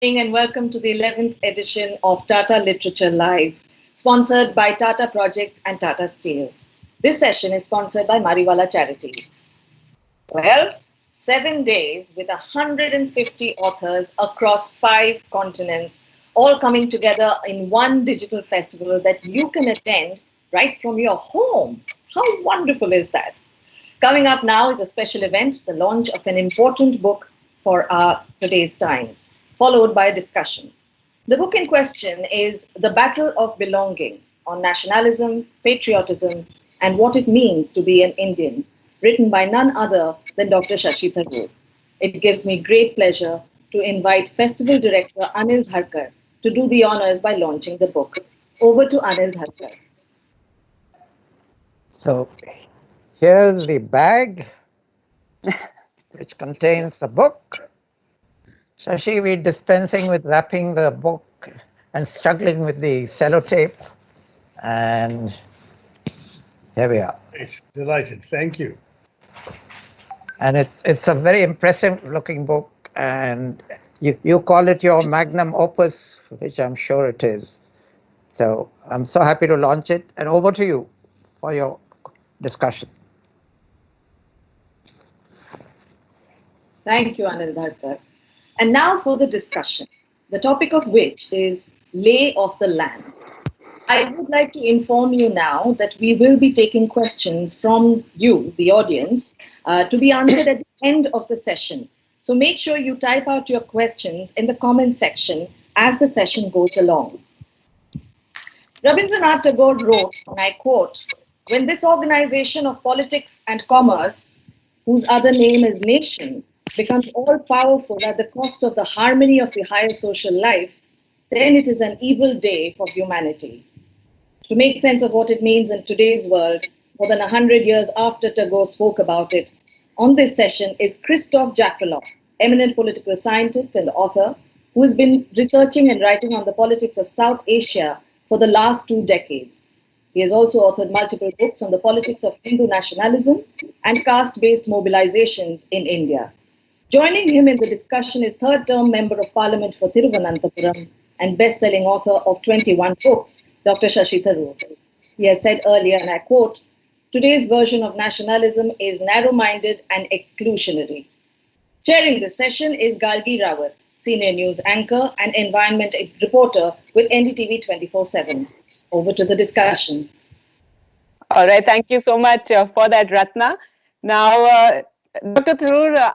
And welcome to the 11th edition of Tata Literature Live, sponsored by Tata Projects and Tata Steel. This session is sponsored by Mariwala Charities. Well, 7 days with 150 authors across 5 continents, all coming together in one digital festival that you can attend right from your home. How wonderful is that? Coming up now is a special event, the launch of an important book for our today's times, followed by a discussion. The book in question is The Battle of Belonging on Nationalism, Patriotism, and What It Means to Be an Indian, written by none other than Dr. Shashi Tharoor. It gives me great pleasure to invite Festival Director Anil Dharkar to do the honors by launching the book. Over to Anil Dharkar. So, here's the bag which contains the book. Shashi, we're dispensing with wrapping the book and struggling with the sellotape. And here we are. It's delighted. Thank you. And it's a very impressive looking book. And you call it your magnum opus, which I'm sure it is. So I'm so happy to launch it. And over to you for your discussion. Thank you, Anil Dharkar. And now for the discussion, the topic of which is lay of the land. I would like to inform you now that we will be taking questions from you, the audience, to be answered at the end of the session. So make sure you type out your questions in the comment section as the session goes along. Rabindranath Tagore wrote, and I quote, "When this organization of politics and commerce, whose other name is nation, becomes all-powerful at the cost of the harmony of the higher social life, then it is an evil day for humanity." To make sense of what it means in today's world, more than 100 years after Tagore spoke about it, on this session is Christophe Jaffrelot, eminent political scientist and author, who has been researching and writing on the politics of South Asia for the last 2 decades. He has also authored multiple books on the politics of Hindu nationalism and caste-based mobilizations in India. Joining him in the discussion is third-term Member of Parliament for Thiruvananthapuram and best-selling author of 21 books, Dr. Shashi Tharoor. He has said earlier, and I quote, "Today's version of nationalism is narrow-minded and exclusionary." Chairing this session is Gargi Rawat, senior news anchor and environment reporter with NDTV 24/7. Over to the discussion. All right, thank you so much for that, Ratna. Now, Dr. Tharoor,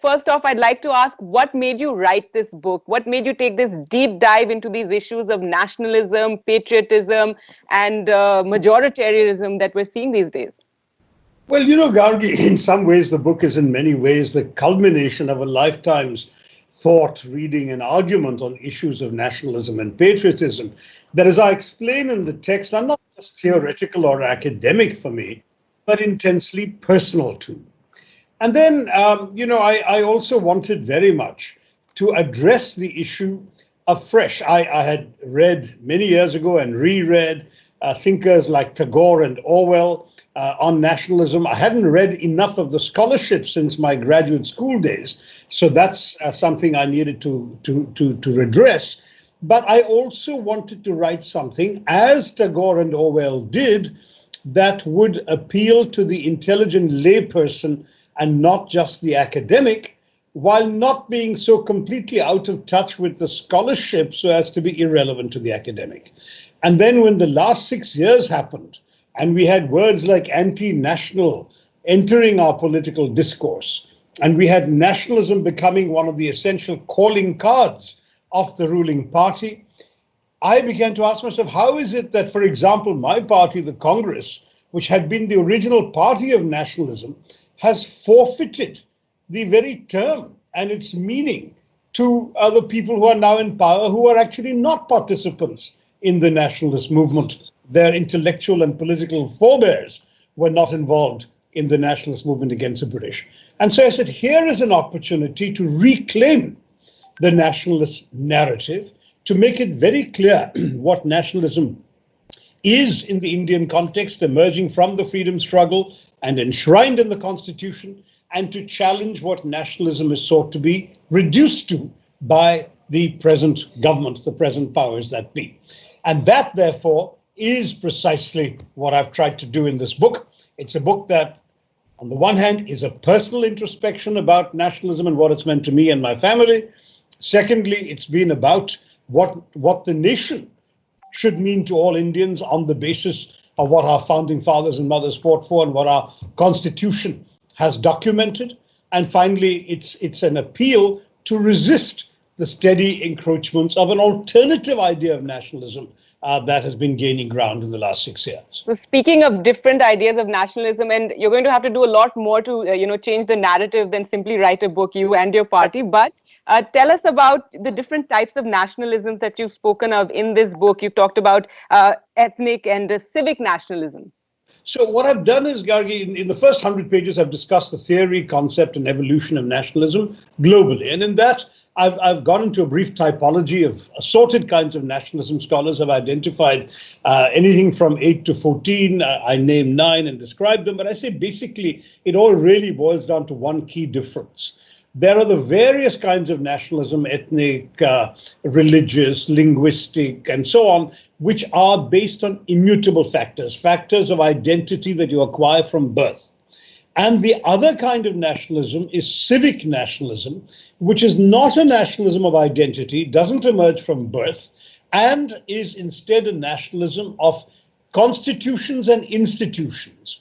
first off, I'd like to ask, what made you write this book? What made you take this deep dive into these issues of nationalism, patriotism, and majoritarianism that we're seeing these days? Well, you know, Gargi, in some ways, the book is in many ways the culmination of a lifetime's thought, reading, and argument on issues of nationalism and patriotism. That, as I explain in the text, are not just theoretical or academic for me, but intensely personal too. And then, I also wanted very much to address the issue afresh. I had read many years ago and reread thinkers like Tagore and Orwell on nationalism. I hadn't read enough of the scholarship since my graduate school days, so that's something I needed to redress. But I also wanted to write something, as Tagore and Orwell did, that would appeal to the intelligent layperson and not just the academic, while not being so completely out of touch with the scholarship so as to be irrelevant to the academic. And then when the last 6 years happened, and we had words like anti-national entering our political discourse, and we had nationalism becoming one of the essential calling cards of the ruling party, I began to ask myself, how is it that, for example, my party, the Congress, which had been the original party of nationalism, has forfeited the very term and its meaning to other people who are now in power, who are actually not participants in the nationalist movement. Their intellectual and political forebears were not involved in the nationalist movement against the British. And so I said, here is an opportunity to reclaim the nationalist narrative, to make it very clear what nationalism is in the Indian context, emerging from the freedom struggle and enshrined in the Constitution, and to challenge what nationalism is sought to be reduced to by the present government, the present powers that be. And that, therefore, is precisely what I've tried to do in this book. It's a book that, on the one hand, is a personal introspection about nationalism and what it's meant to me and my family. Secondly, it's been about what the nation should mean to all Indians on the basis of what our founding fathers and mothers fought for and what our constitution has documented. And finally, it's an appeal to resist the steady encroachments of an alternative idea of nationalism that has been gaining ground in the last 6 years. So speaking of different ideas of nationalism, and you're going to have to do a lot more to change the narrative than simply write a book, you and your party. But tell us about the different types of nationalisms that you've spoken of in this book. You've talked about ethnic and civic nationalism. So what I've done is, Gargi, in the first 100 pages, I've discussed the theory, concept, and evolution of nationalism globally. And in that, I've gone into a brief typology of assorted kinds of nationalism. Scholars have identified anything from 8 to 14. I name 9 and describe them. But I say basically it all really boils down to one key difference. There are the various kinds of nationalism, ethnic, religious, linguistic, and so on, which are based on immutable factors, factors of identity that you acquire from birth. And the other kind of nationalism is civic nationalism, which is not a nationalism of identity, doesn't emerge from birth, and is instead a nationalism of constitutions and institutions.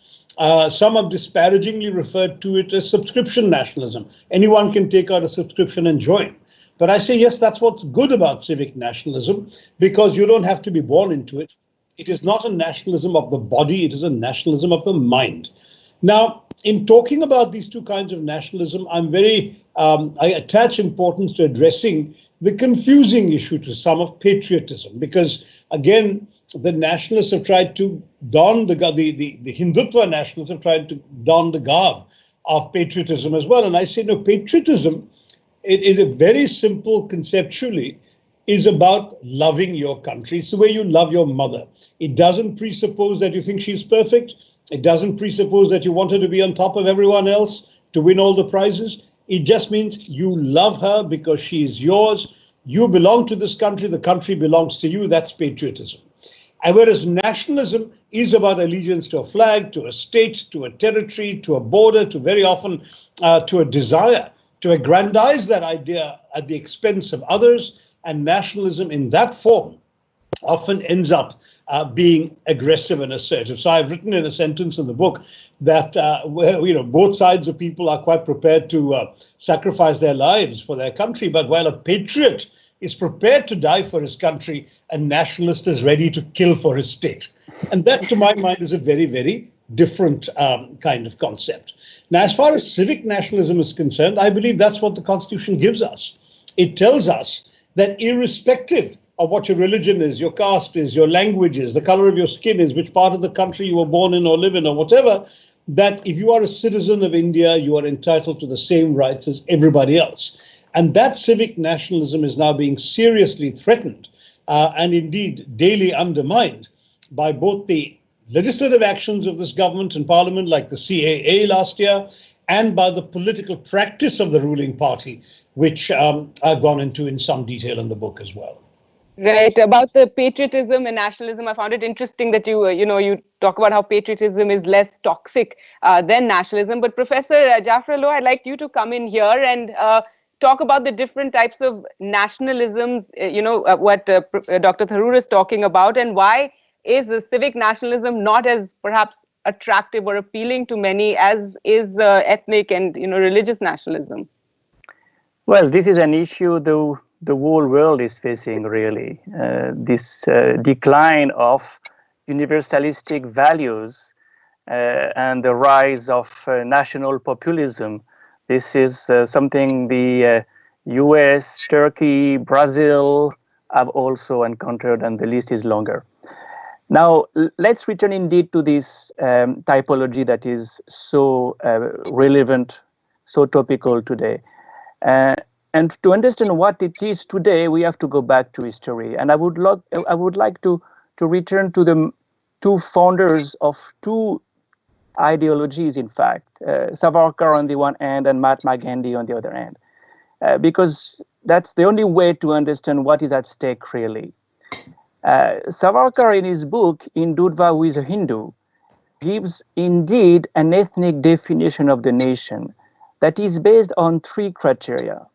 Some have disparagingly referred to it as subscription nationalism. Anyone can take out a subscription and join. But I say, yes, that's what's good about civic nationalism, because you don't have to be born into it. It is not a nationalism of the body, it is a nationalism of the mind. Now, in talking about these two kinds of nationalism, I attach importance to addressing the confusing issue to some of patriotism, because again, the nationalists have tried to don the Hindutva nationalists have tried to don the garb of patriotism as well. And I say, no, patriotism, it is a very simple conceptually, is about loving your country. It's the way you love your mother. It doesn't presuppose that you think she's perfect. It doesn't presuppose that you want her to be on top of everyone else to win all the prizes. It just means you love her because she is yours. You belong to this country. The country belongs to you. That's patriotism. And whereas nationalism is about allegiance to a flag, to a state, to a territory, to a border, to very often to a desire to aggrandize that idea at the expense of others. And nationalism in that form often ends up being aggressive and assertive. So I've written in a sentence in the book that both sides of people are quite prepared to sacrifice their lives for their country. But while a patriot is prepared to die for his country, a nationalist is ready to kill for his state. And that, to my mind, is a very, very different kind of concept. Now, as far as civic nationalism is concerned, I believe that's what the Constitution gives us. It tells us that irrespective of what your religion is, your caste is, your language is, the color of your skin is, which part of the country you were born in or live in or whatever, that if you are a citizen of India, you are entitled to the same rights as everybody else. And that civic nationalism is now being seriously threatened and indeed daily undermined by both the legislative actions of this government and parliament, like the CAA last year, and by the political practice of the ruling party, which I've gone into in some detail in the book as well. Right. About the patriotism and nationalism, I found it interesting that you talk about how patriotism is less toxic than nationalism. But Professor Jaffrelot, I'd like you to come in here and talk about the different types of nationalisms, what Dr. Tharoor is talking about, and why is the civic nationalism not as perhaps attractive or appealing to many as is ethnic and religious nationalism? Well, this is an issue the whole world is facing, really. This decline of universalistic values and the rise of national populism. This is something the US, Turkey, Brazil have also encountered, and the list is longer. Now, let's return indeed to this typology that is so relevant, so topical today. And to understand what it is today, we have to go back to history. And I would like to return to the two founders of two ideologies, in fact, Savarkar on the one hand and Mahatma Gandhi on the other hand. Because That's the only way to understand what is at stake, really. Savarkar, in his book, Hindutva, Who is a Hindu, gives indeed an ethnic definition of the nation that is based on three criteria.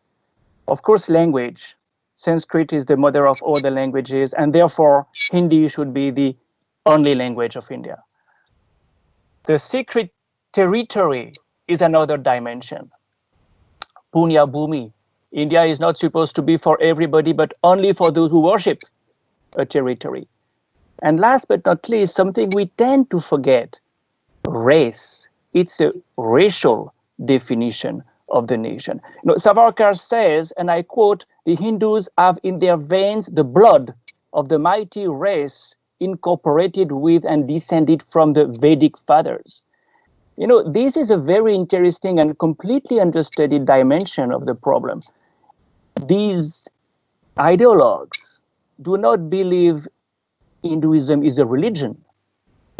Of course, language. Sanskrit is the mother of all the languages, and therefore Hindi should be the only language of India. The secret territory is another dimension. Punya Bhumi. India is not supposed to be for everybody, but only for those who worship a territory. And last but not least, something we tend to forget, race. It's a racial definition of the nation. You know, Savarkar says, and I quote, the Hindus have in their veins the blood of the mighty race incorporated with and descended from the Vedic fathers. You know, this is a very interesting and completely understudied dimension of the problem. These ideologues do not believe Hinduism is a religion.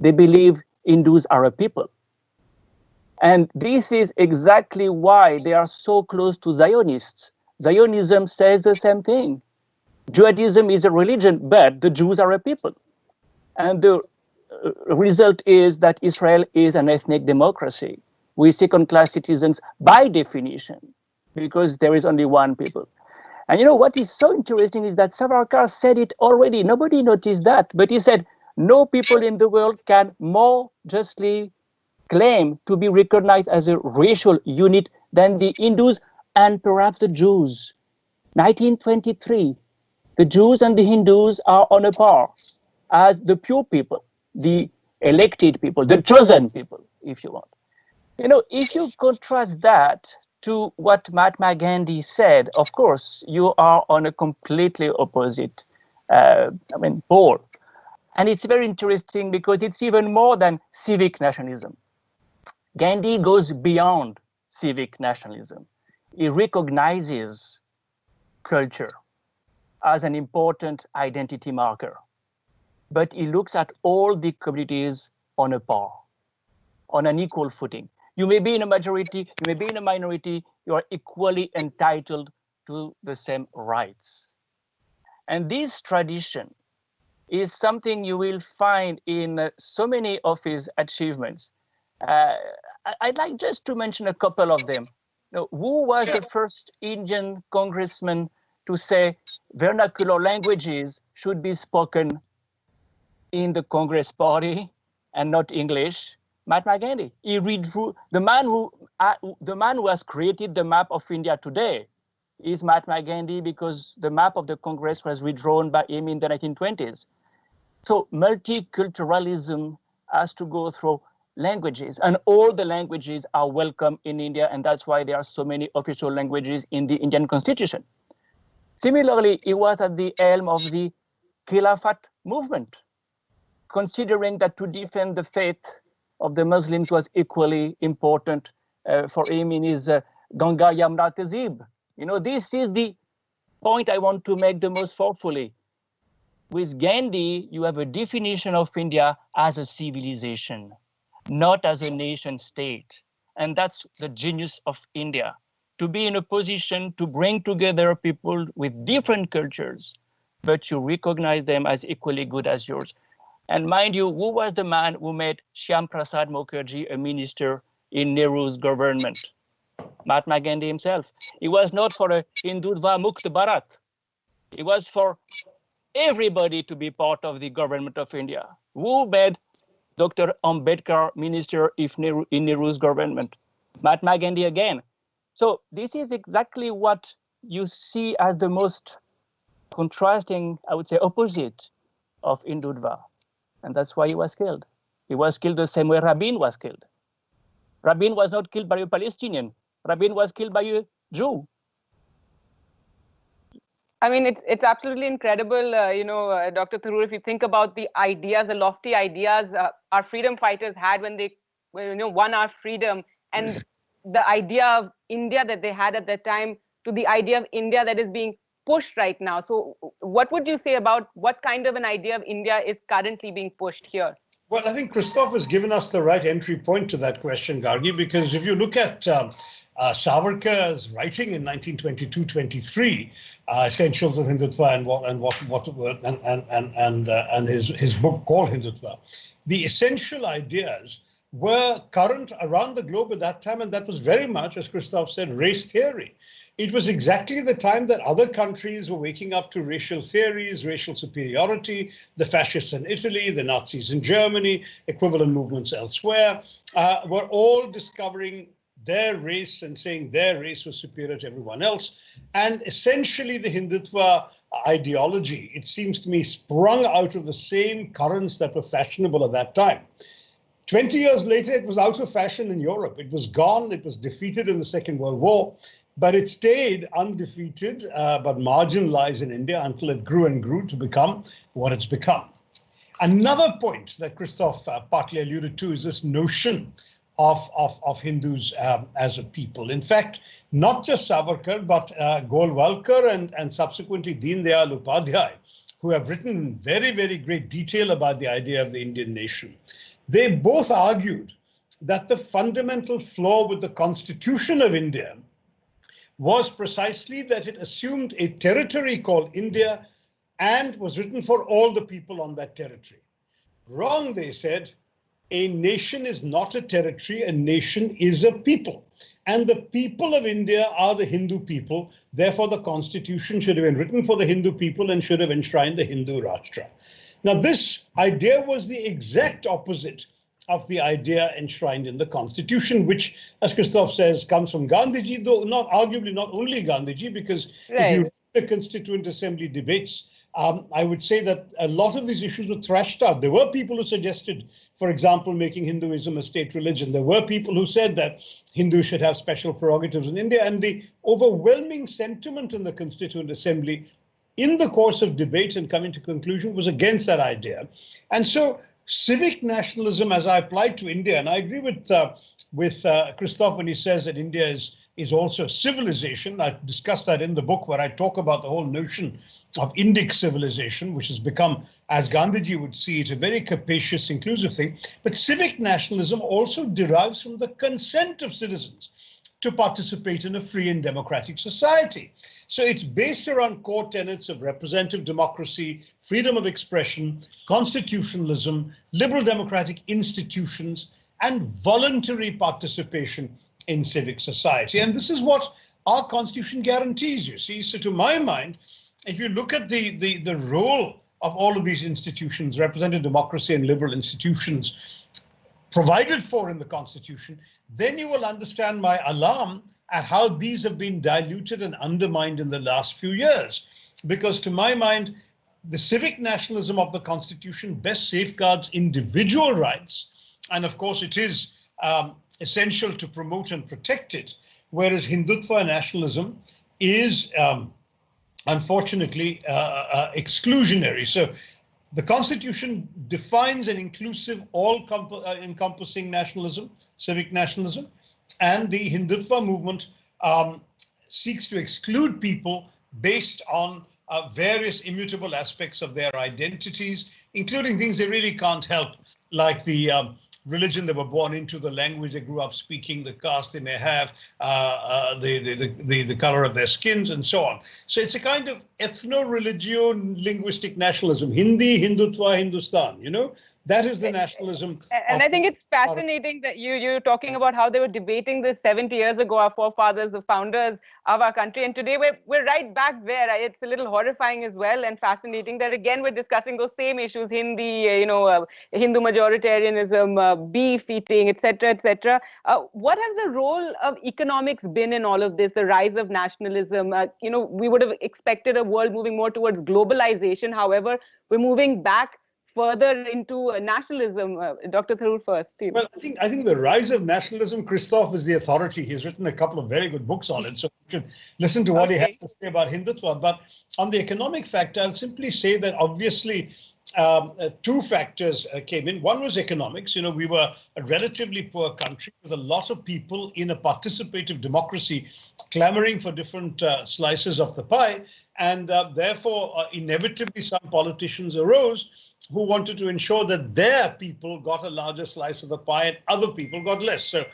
They believe Hindus are a people. And this is exactly why they are so close to Zionists. Zionism says the same thing. Judaism is a religion, but the Jews are a people. And the result is that Israel is an ethnic democracy with second-class citizens by definition, because there is only one people. And you know what is so interesting is that Savarkar said it already. Nobody noticed that, but he said, no people in the world can more justly claim to be recognized as a racial unit than the Hindus and perhaps the Jews. 1923, the Jews and the Hindus are on a par as the pure people, the elected people, the chosen people, if you want. You know, if you contrast that to what Mahatma Gandhi said, of course, you are on a completely opposite, pole. And it's very interesting because it's even more than civic nationalism. Gandhi goes beyond civic nationalism. He recognizes culture as an important identity marker, but he looks at all the communities on a par, on an equal footing. You may be in a majority, you may be in a minority, you are equally entitled to the same rights. And this tradition is something you will find in so many of his achievements. I'd like just to mention a couple of them. Now, who was the first Indian congressman to say vernacular languages should be spoken in the Congress party and not English? Mahatma Gandhi. He redrew the man who has created the map of India today is Mahatma Gandhi, because the map of the Congress was redrawn by him in the 1920s. So multiculturalism has to go through languages, and all the languages are welcome in India, and that's why there are so many official languages in the Indian constitution. Similarly, he was at the helm of the Khilafat movement, considering that to defend the faith of the Muslims was equally important for him in his Ganga Yamuna Tehzeeb. You know, this is the point I want to make the most forcefully. With Gandhi, you have a definition of India as a civilization, not as a nation state. And that's the genius of India, to be in a position to bring together people with different cultures, but you recognize them as equally good as yours. And mind you, who was the man who made Shyam Prasad Mukherjee a minister in Nehru's government? Mahatma Gandhi himself. He was not for a Hindutva Mukt Bharat. He was for everybody to be part of the government of India. Who made Dr. Ambedkar minister in Nehru's government? Mahatma Gandhi again. So this is exactly what you see as the most contrasting, I would say, opposite of Hindutva. And that's why he was killed. He was killed the same way Rabin was killed. Rabin was not killed by a Palestinian. Rabin was killed by a Jew. I mean, it's absolutely incredible, Dr. Tharoor, if you think about the ideas, the lofty ideas our freedom fighters had when they won our freedom, and the idea of India that they had at that time to the idea of India that is being pushed right now. So what would you say about what kind of an idea of India is currently being pushed here? Well, I think Christophe has given us the right entry point to that question, Gargi, because if you look at Savarkar's writing in 1922-23, Essentials of Hindutva and his book called Hindutva, the essential ideas were current around the globe at that time, and that was very much, as Christophe said, race theory. It was exactly the time that other countries were waking up to racial theories, racial superiority, the fascists in Italy, the Nazis in Germany, equivalent movements elsewhere, were all discovering their race and saying their race was superior to everyone else. And essentially the Hindutva ideology, it seems to me, sprung out of the same currents that were fashionable at that time. 20 years later, it was out of fashion in Europe. It was gone. It was defeated in the Second World War. But it stayed undefeated, but marginalized in India until it grew and grew to become what it's become. Another point that Christophe partly alluded to is this notion of Hindus as a people. In fact, not just Savarkar, but Golwalkar and subsequently Deen Dayal Upadhyay, who have written in very, very great detail about the idea of the Indian nation. They both argued that the fundamental flaw with the Constitution of India was precisely that it assumed a territory called India and was written for all the people on that territory. Wrong, they said. A nation is not a territory, a nation is a people. And the people of India are the Hindu people. Therefore, the Constitution should have been written for the Hindu people and should have enshrined the Hindu Rashtra. Now, this idea was the exact opposite of the idea enshrined in the Constitution, which, as Christophe says, comes from Gandhiji, though not arguably not only Gandhiji, because if you read the Constituent Assembly debates, I would say that a lot of these issues were thrashed out. There were people who suggested, for example, making Hinduism a state religion. There were people who said that Hindus should have special prerogatives in India. And the overwhelming sentiment in the Constituent Assembly in the course of debate and coming to conclusion was against that idea. And so civic nationalism, as I applied to India, and I agree with Christophe when he says that India is also a civilization. I discussed that in the book where I talk about the whole notion of Indic civilization, which has become, as Gandhiji would see it, a very capacious, inclusive thing. But civic nationalism also derives from the consent of citizens to participate in a free and democratic society. So it's based around core tenets of representative democracy, freedom of expression, constitutionalism, liberal democratic institutions, and voluntary participation in civic society. And this is what our Constitution guarantees, you see. So to my mind, if you look at the role of all of these institutions, representative democracy and liberal institutions, provided for in the Constitution, then you will understand my alarm at how these have been diluted and undermined in the last few years. Because to my mind, the civic nationalism of the Constitution best safeguards individual rights, and of course it is essential to promote and protect it, whereas Hindutva nationalism is unfortunately exclusionary. So the Constitution defines an inclusive, all-encompassing nationalism, civic nationalism, and the Hindutva movement seeks to exclude people based on various immutable aspects of their identities, including things they really can't help, like the religion they were born into, the language they grew up speaking, the caste they may have, the color of their skins, and so on. So it's a kind of ethno-religio-linguistic nationalism. Hindi, Hindutva, Hindustan, you know? That is the nationalism. And I think it's fascinating that you're talking about how they were debating this 70 years ago, our forefathers, the founders of our country. And today we're right back there. It's a little horrifying as well and fascinating that again we're discussing those same issues, Hindi, Hindu majoritarianism, beef eating, etc., etc. What has the role of economics been in all of this, the rise of nationalism? We would have expected a world moving more towards globalization. However, we're moving back further into nationalism. Dr. Tharoor first. Well, I think the rise of nationalism, Christophe is the authority. He's written a couple of very good books on it, so you should listen to what he has to say about Hindutva. But on the economic factor, I'll simply say that obviously two factors came in. One was economics. We were a relatively poor country with a lot of people in a participative democracy clamoring for different slices of the pie. And therefore, inevitably, some politicians arose who wanted to ensure that their people got a larger slice of the pie and other people got less. So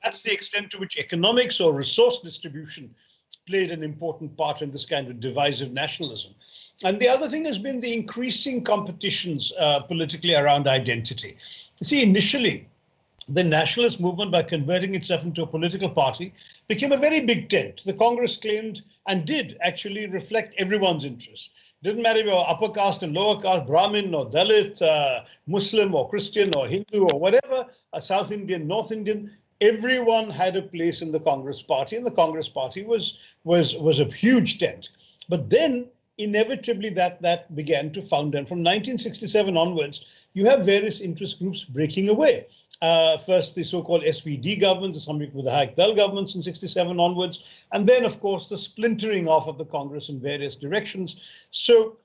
that's the extent to which economics or resource distribution played an important part in this kind of divisive nationalism. And the other thing has been the increasing competitions politically around identity. You see, initially, the nationalist movement, by converting itself into a political party, became a very big tent. The Congress claimed and did actually reflect everyone's interests. Didn't matter if you were upper caste and lower caste, Brahmin or Dalit, Muslim or Christian or Hindu or whatever, a South Indian, North Indian, everyone had a place in the Congress party, and the Congress party was a huge tent. But then, inevitably, that began to founder. And from 1967 onwards, you have various interest groups breaking away. First, the so-called SVD governments, the Samyukt Vidhayak Dal governments in 67 onwards, and then, of course, the splintering off of the Congress in various directions. So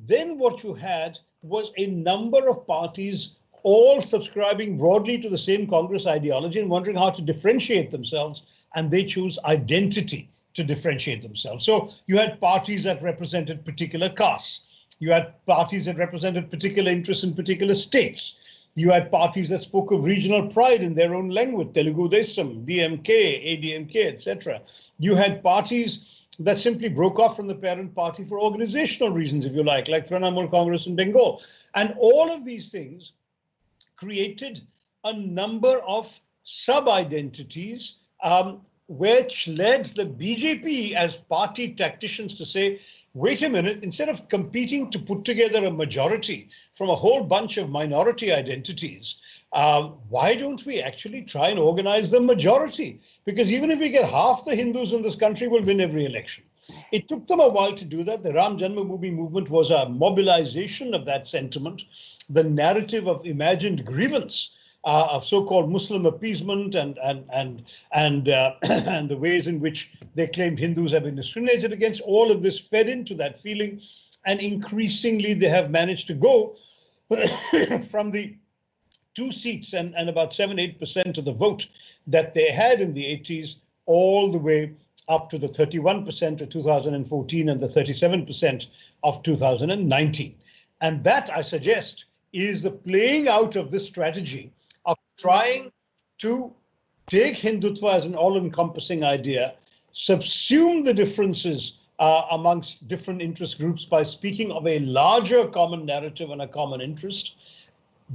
then what you had was a number of parties all subscribing broadly to the same Congress ideology and wondering how to differentiate themselves, and they choose identity to differentiate themselves. So you had parties that represented particular castes. You had parties that represented particular interests in particular states. You had parties that spoke of regional pride in their own language, Telugu Desam, DMK, ADMK, etc. You had parties that simply broke off from the parent party for organizational reasons, if you like Trinamool Congress in Bengal. And all of these things created a number of sub-identities, which led the BJP as party tacticians to say, wait a minute, instead of competing to put together a majority from a whole bunch of minority identities, why don't we actually try and organize the majority? Because even if we get half the Hindus in this country, we'll win every election. It took them a while to do that. The Ram Janmabhoomi movement was a mobilization of that sentiment, the narrative of imagined grievance, of so-called Muslim appeasement and the ways in which they claimed Hindus have been discriminated against. All of this fed into that feeling, and increasingly they have managed to go from the 2 seats and about 7-8% of the vote that they had in the 80s all the way up to the 31% of 2014 and the 37% of 2019. And that, I suggest, is the playing out of this strategy of trying to take Hindutva as an all-encompassing idea, subsume the differences amongst different interest groups by speaking of a larger common narrative and a common interest,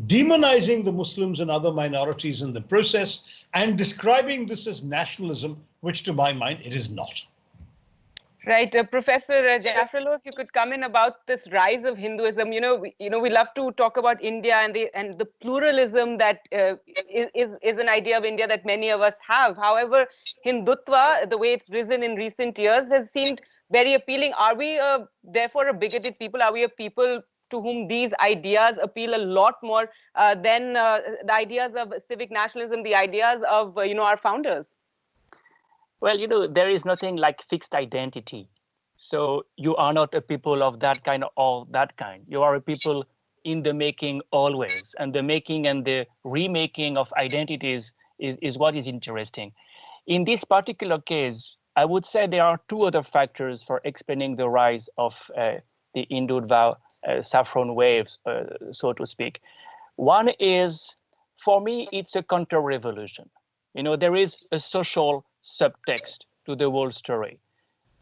demonizing the Muslims and other minorities in the process, and describing this as nationalism, which to my mind it is not. Right, Professor Jaffrelot, if you could come in about this rise of Hinduism. We love to talk about India and the pluralism that is an idea of India that many of us have. However, Hindutva, the way it's risen in recent years, has seemed very appealing. Are we therefore a bigoted people? Are we a people to whom these ideas appeal a lot more than the ideas of civic nationalism, the ideas of our founders? Well, there is nothing like fixed identity. So you are not a people of that kind or that kind. You are a people in the making always. And the making and the remaking of identities is what is interesting. In this particular case, I would say there are 2 other factors for explaining the rise of the Hindutva saffron waves, so to speak. One is, for me, it's a counter-revolution. There is a social subtext to the whole story.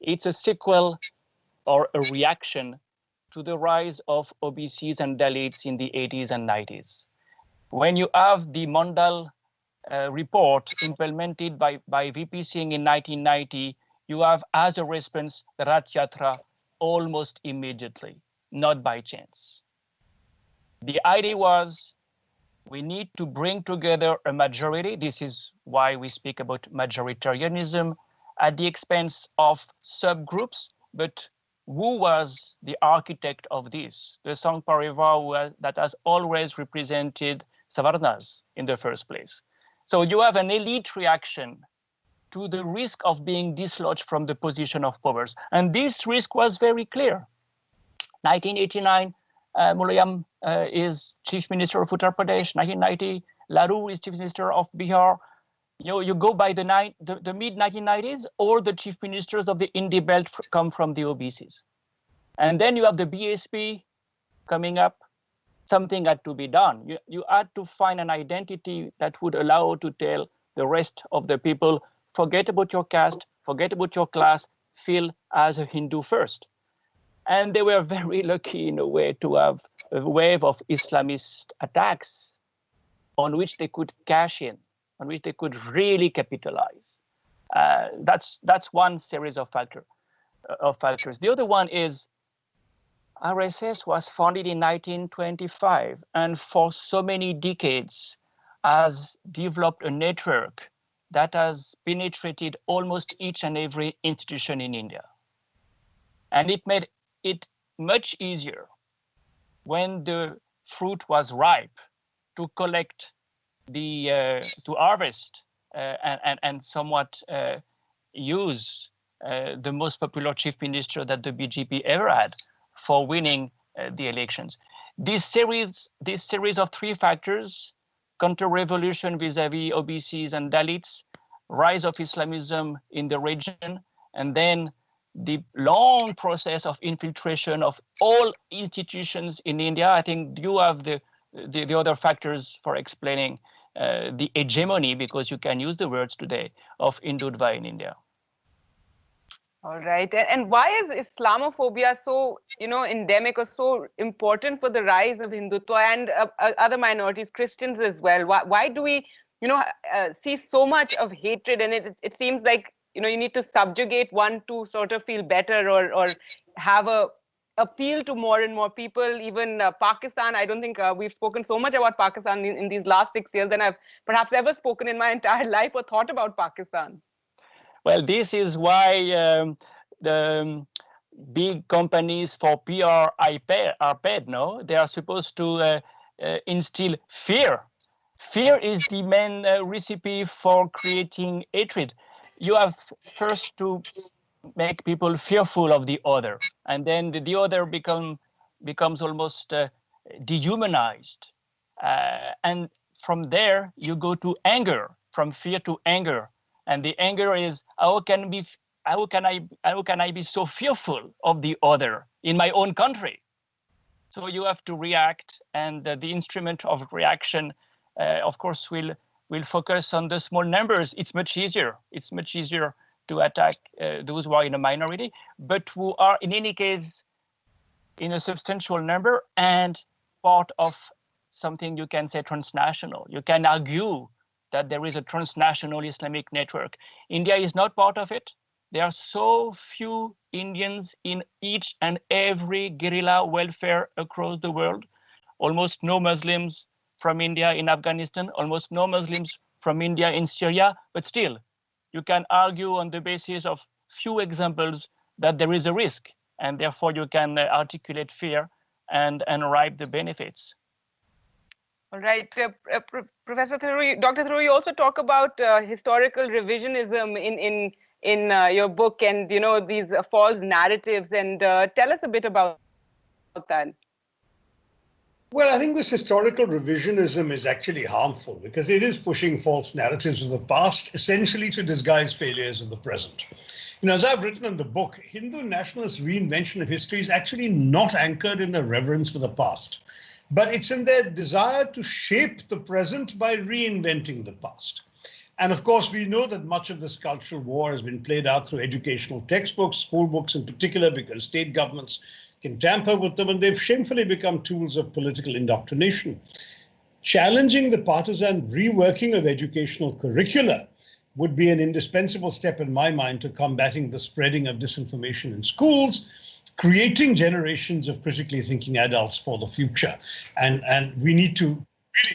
It's a sequel or a reaction to the rise of OBCs and Dalits in the 80s and 90s. When you have the Mandal report implemented by VP Singh in 1990, you have as a response the Rath Yatra almost immediately, not by chance. The idea was, we need to bring together a majority. This is why we speak about majoritarianism at the expense of subgroups. But who was the architect of this? The Sangh Parivar that has always represented Savarnas in the first place. So you have an elite reaction to the risk of being dislodged from the position of powers. And this risk was very clear. 1989, Mulayam is Chief Minister of Uttar Pradesh. 1990, Laru is Chief Minister of Bihar. You go by the mid-1990s, all the Chief Ministers of the Indie Belt come from the OBCs. And then you have the BSP coming up. something had to be done. You had to find an identity that would allow to tell the rest of the people, forget about your caste, forget about your class, feel as a Hindu first. And they were very lucky in a way to have a wave of Islamist attacks on which they could cash in, on which they could really capitalize. That's one series of factors. The other one is RSS was founded in 1925, and for so many decades has developed a network that has penetrated almost each and every institution in India. And it made it much easier when the fruit was ripe to collect to harvest and somewhat use the most popular chief minister that the BJP ever had for winning the elections. This series of three factors, counter-revolution vis-à-vis OBCs and Dalits, rise of Islamism in the region, and then the long process of infiltration of all institutions in India. I think you have the other factors for explaining the hegemony, because you can use the words today, of Hindutva in India. All right. And why is Islamophobia so, endemic or so important for the rise of Hindutva and other minorities, Christians as well? Why do we, see so much of hatred? And it seems like, you need to subjugate one to sort of feel better or have a appeal to more and more people. Even Pakistan, I don't think we've spoken so much about Pakistan in these last 6 years than I've perhaps ever spoken in my entire life or thought about Pakistan. Well, this is why the big companies for PR are paid, no? They are supposed to instill fear. Fear is the main recipe for creating hatred. You have first to make people fearful of the other, and then the other becomes almost dehumanized. And from there, you go to anger, from fear to anger. And the anger is, how can I be so fearful of the other in my own country? So you have to react, and the instrument of reaction, of course, will focus on the small numbers. It's much easier. It's much easier to attack those who are in a minority, but who are in any case in a substantial number and part of something you can say transnational. You can argue that there is a transnational Islamic network. India is not part of it. There are so few Indians in each and every guerrilla welfare across the world. Almost no Muslims from India in Afghanistan, almost no Muslims from India in Syria, but still, you can argue on the basis of few examples that there is a risk, and therefore you can articulate fear and ripe the benefits. All right, Professor Tharoor, Dr. Tharoor, you also talk about historical revisionism in your book, and these false narratives. And tell us a bit about that. Well, I think this historical revisionism is actually harmful because it is pushing false narratives of the past, essentially to disguise failures of the present. As I've written in the book, Hindu nationalist reinvention of history is actually not anchored in a reverence for the past, but it's in their desire to shape the present by reinventing the past. And of course, we know that much of this cultural war has been played out through educational textbooks, school books in particular, because state governments can tamper with them, and they've shamefully become tools of political indoctrination. Challenging the partisan reworking of educational curricula would be an indispensable step in my mind to combating the spreading of disinformation in schools, creating generations of critically thinking adults for the future. And we really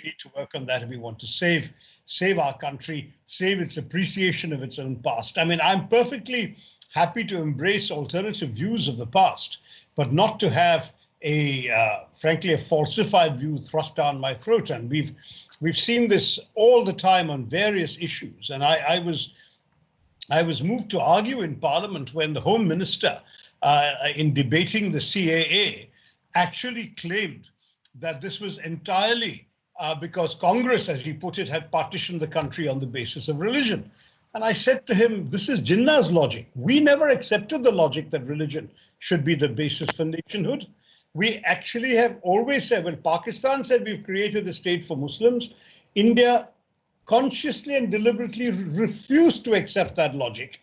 need to work on that if we want to save our country, save its appreciation of its own past. I mean, I'm perfectly happy to embrace alternative views of the past, but not to have frankly, a falsified view thrust down my throat. And we've seen this all the time on various issues. And I was moved to argue in Parliament when the Home Minister, in debating the CAA, actually claimed that this was entirely because Congress, as he put it, had partitioned the country on the basis of religion. And I said to him, this is Jinnah's logic. We never accepted the logic that religion should be the basis for nationhood. We actually have always said, when Pakistan said we've created a state for Muslims, India consciously and deliberately refused to accept that logic,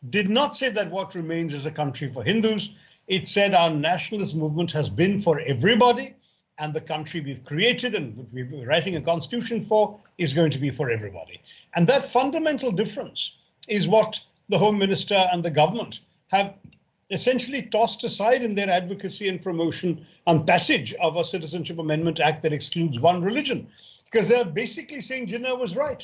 did not say that what remains is a country for Hindus. It said our nationalist movement has been for everybody, and the country we've created and we're writing a constitution for is going to be for everybody. And that fundamental difference is what the Home Minister and the government have essentially tossed aside in their advocacy and promotion and passage of a Citizenship Amendment Act that excludes one religion. Because they're basically saying Jinnah was right.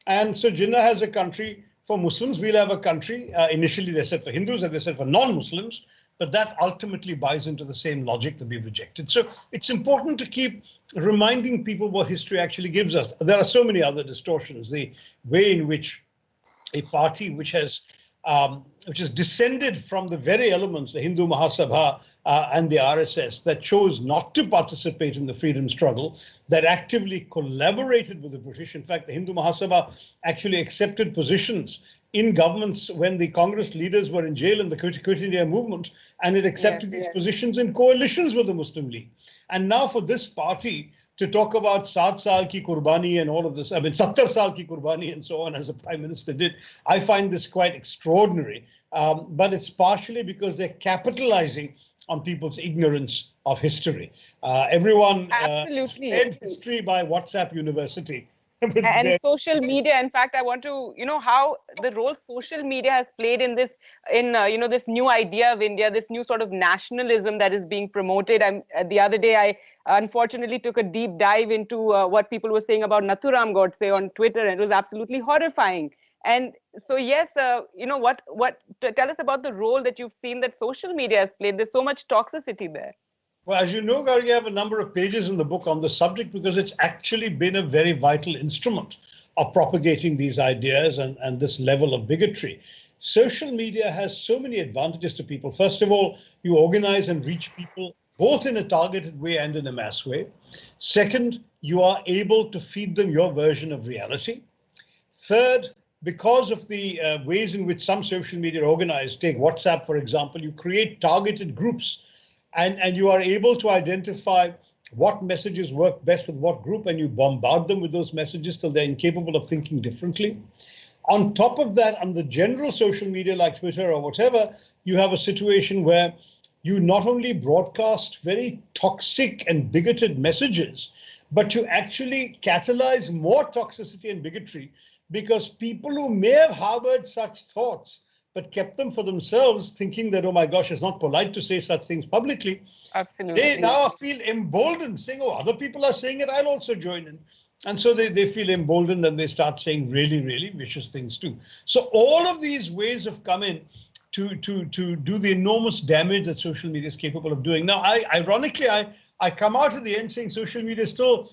And so Jinnah has a country for Muslims. We'll have a country, initially they said for Hindus, and they said for non-Muslims, but that ultimately buys into the same logic that we've rejected. So it's important to keep reminding people what history actually gives us. There are so many other distortions. The way in which a party which has descended from the very elements, the Hindu Mahasabha and the RSS, that chose not to participate in the freedom struggle, that actively collaborated with the British. In fact, the Hindu Mahasabha actually accepted positions in governments when the Congress leaders were in jail in the Quit India movement, and it accepted these positions in coalitions with the Muslim League. And now for this party to talk about 7 saal ki qurbani and all of this, I mean 70 saal ki qurbani and so on, as the Prime Minister did, I find this quite extraordinary. But it's partially because they're capitalizing on people's ignorance of history. Everyone fed history by WhatsApp University. And social media. In fact, I want to, how the role social media has played in this, this new idea of India, this new sort of nationalism that is being promoted. The other day, I unfortunately took a deep dive into what people were saying about Nathuram Godse on Twitter, and it was absolutely horrifying. And so, yes, tell us about the role that you've seen that social media has played. There's so much toxicity there. Well, as you know, Gargi, I have a number of pages in the book on the subject because it's actually been a very vital instrument of propagating these ideas and this level of bigotry. Social media has so many advantages to people. First of all, you organize and reach people both in a targeted way and in a mass way. Second, you are able to feed them your version of reality. Third, because of the ways in which some social media are organized, take WhatsApp, for example, you create targeted groups. And you are able to identify what messages work best with what group, and you bombard them with those messages till they're incapable of thinking differently. On top of that, on the general social media like Twitter or whatever, you have a situation where you not only broadcast very toxic and bigoted messages, but you actually catalyze more toxicity and bigotry, because people who may have harbored such thoughts but kept them for themselves, thinking that, oh my gosh, it's not polite to say such things publicly. Absolutely. They now feel emboldened, saying, oh, other people are saying it, I'll also join in. And so they feel emboldened and they start saying really, really vicious things too. So all of these ways have come in to do the enormous damage that social media is capable of doing. Now, ironically, I come out at the end saying social media is still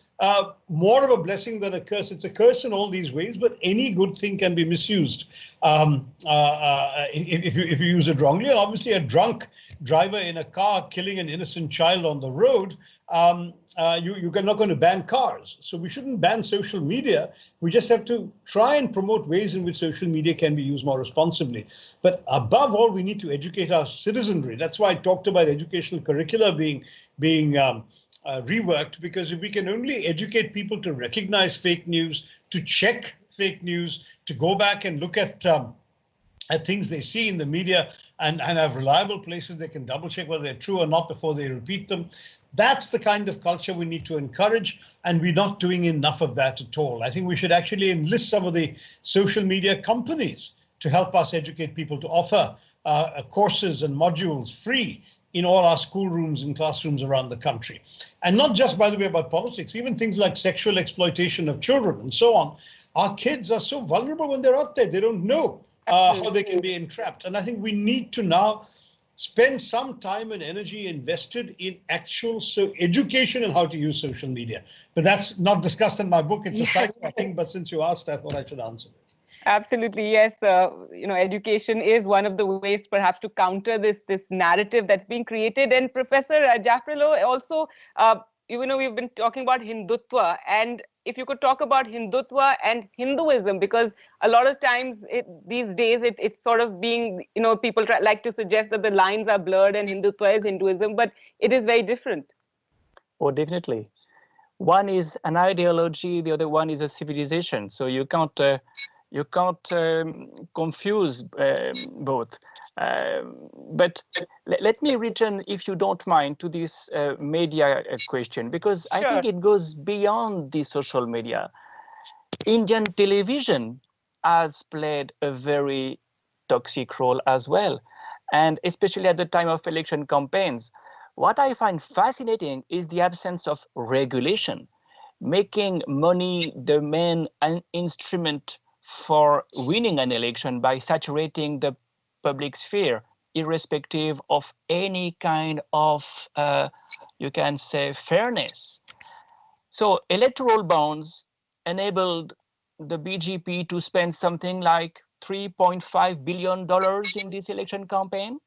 more of a blessing than a curse. It's a curse in all these ways, but any good thing can be misused if you use it wrongly. And obviously, a drunk driver in a car killing an innocent child on the road, you're not going to ban cars. So we shouldn't ban social media. We just have to try and promote ways in which social media can be used more responsibly. But above all, we need to educate our citizenry. That's why I talked about educational curricula being reworked, because if we can only educate people to recognize fake news, to check fake news, to go back and look at things they see in the media and have reliable places they can double check whether they're true or not before they repeat them. That's the kind of culture we need to encourage, and we're not doing enough of that at all. I think we should actually enlist some of the social media companies to help us educate people, to offer courses and modules free in all our schoolrooms and classrooms around the country. And not just, by the way, about politics, even things like sexual exploitation of children and so on. Our kids are so vulnerable when they're out there. They don't know how they can be entrapped. And I think we need to now spend some time and energy invested in actual education and how to use social media. But that's not discussed in my book. It's a side thing, but since you asked, I thought I should answer it. Absolutely, yes. Education is one of the ways perhaps to counter this narrative that's being created. And Professor Jaffrelot, also, we've been talking about Hindutva, and if you could talk about Hindutva and Hinduism, because a lot of times these days it's sort of being, people like to suggest that the lines are blurred and Hindutva is Hinduism, but it is very different. Oh, definitely. One is an ideology, the other one is a civilization. So you can't confuse both. But let me return, if you don't mind, to this media question, because I think it goes beyond the social media. Indian television has played a very toxic role as well, and especially at the time of election campaigns. What I find fascinating is the absence of regulation, making money the main instrument for winning an election by saturating the public sphere, irrespective of any kind of, you can say, fairness. So electoral bonds enabled the BJP to spend something like $3.5 billion in this election campaign.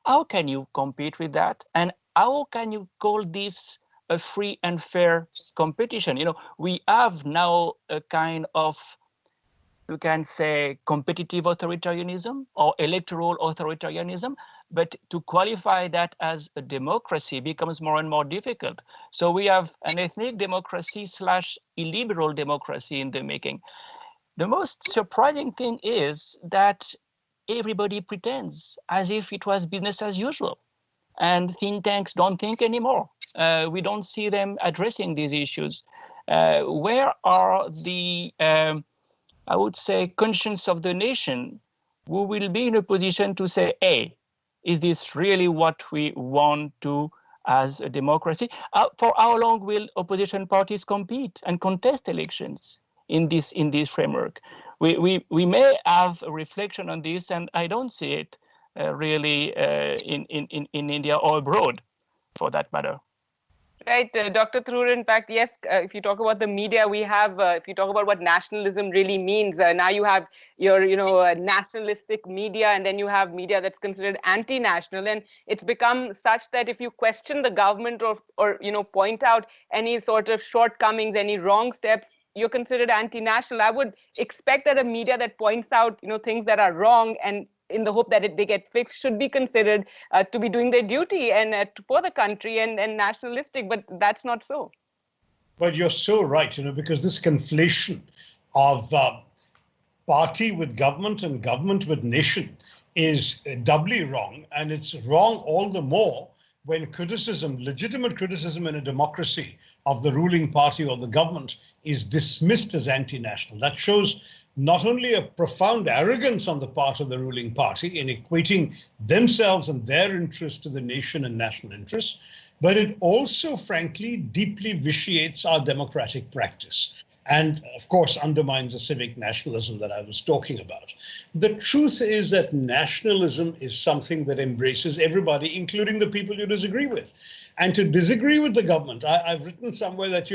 How can you compete with that? And how can you call this a free and fair competition? We have now a kind of, you can say, competitive authoritarianism or electoral authoritarianism, but to qualify that as a democracy becomes more and more difficult. So we have an ethnic democracy / illiberal democracy in the making. The most surprising thing is that everybody pretends as if it was business as usual, and think tanks don't think anymore. We don't see them addressing these issues. Where are the I would say, conscience of the nation, who will be in a position to say, hey, is this really what we want to as a democracy? For how long will opposition parties compete and contest elections in this framework? We may have a reflection on this, and I don't see it really in India or abroad, for that matter. Right, Dr. Tharoor, in fact, yes, if you talk about the media, we have, if you talk about what nationalism really means, now you have your, nationalistic media, and then you have media that's considered anti-national, and it's become such that if you question the government or point out any sort of shortcomings, any wrong steps, you're considered anti-national. I would expect that a media that points out, things that are wrong and in the hope that they get fixed should be considered to be doing their duty and for the country and nationalistic, but that's not so. But you're so right, because this conflation of party with government and government with nation is doubly wrong, and it's wrong all the more when criticism, legitimate criticism in a democracy of the ruling party or the government is dismissed as anti-national. That shows not only a profound arrogance on the part of the ruling party in equating themselves and their interests to the nation and national interests, but it also, frankly, deeply vitiates our democratic practice and, of course, undermines the civic nationalism that I was talking about. The truth is that nationalism is something that embraces everybody, including the people you disagree with. And to disagree with the government, I've written somewhere that,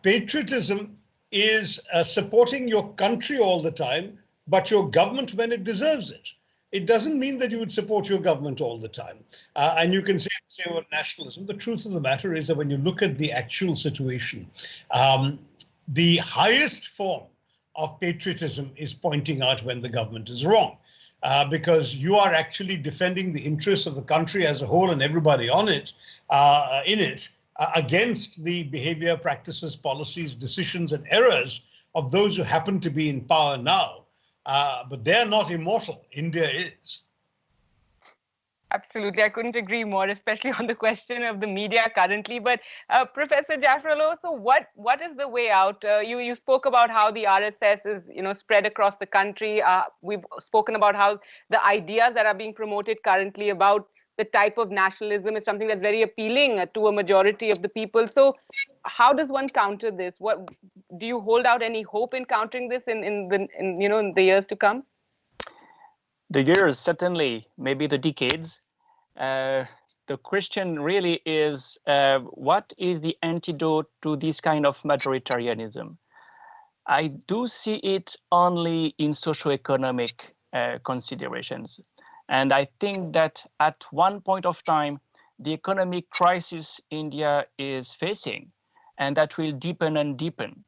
patriotism is supporting your country all the time, but your government when it deserves it. It doesn't mean that you would support your government all the time. And you can say about nationalism. The truth of the matter is that when you look at the actual situation, the highest form of patriotism is pointing out when the government is wrong. Because you are actually defending the interests of the country as a whole and everybody on it, in it, against the behavior, practices, policies, decisions, and errors of those who happen to be in power now. But they're not immortal. India is. Absolutely. I couldn't agree more, especially on the question of the media currently. But Professor Jaffrelot, so what is the way out? You spoke about how the RSS is spread across the country. We've spoken about how the ideas that are being promoted currently about the type of nationalism is something that's very appealing to a majority of the people. So how does one counter this? What do you hold out any hope in countering this in the years to come? The years, certainly, maybe the decades. The question really is, what is the antidote to this kind of majoritarianism? I do see it only in socioeconomic considerations. And I think that at one point of time, the economic crisis India is facing, and that will deepen and deepen.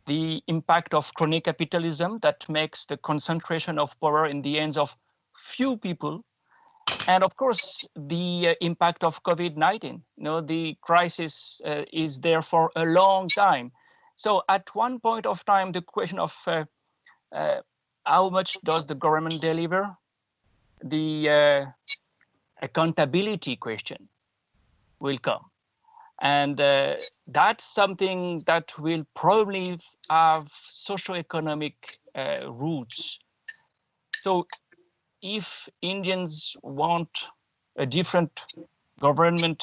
the impact of crony capitalism that makes the concentration of power in the hands of few people, and of course the impact of COVID-19. The crisis is there for a long time. So at one point of time, the question of how much does the government deliver, the accountability question will come. And that's something that will probably have socio-economic roots. So if Indians want a different government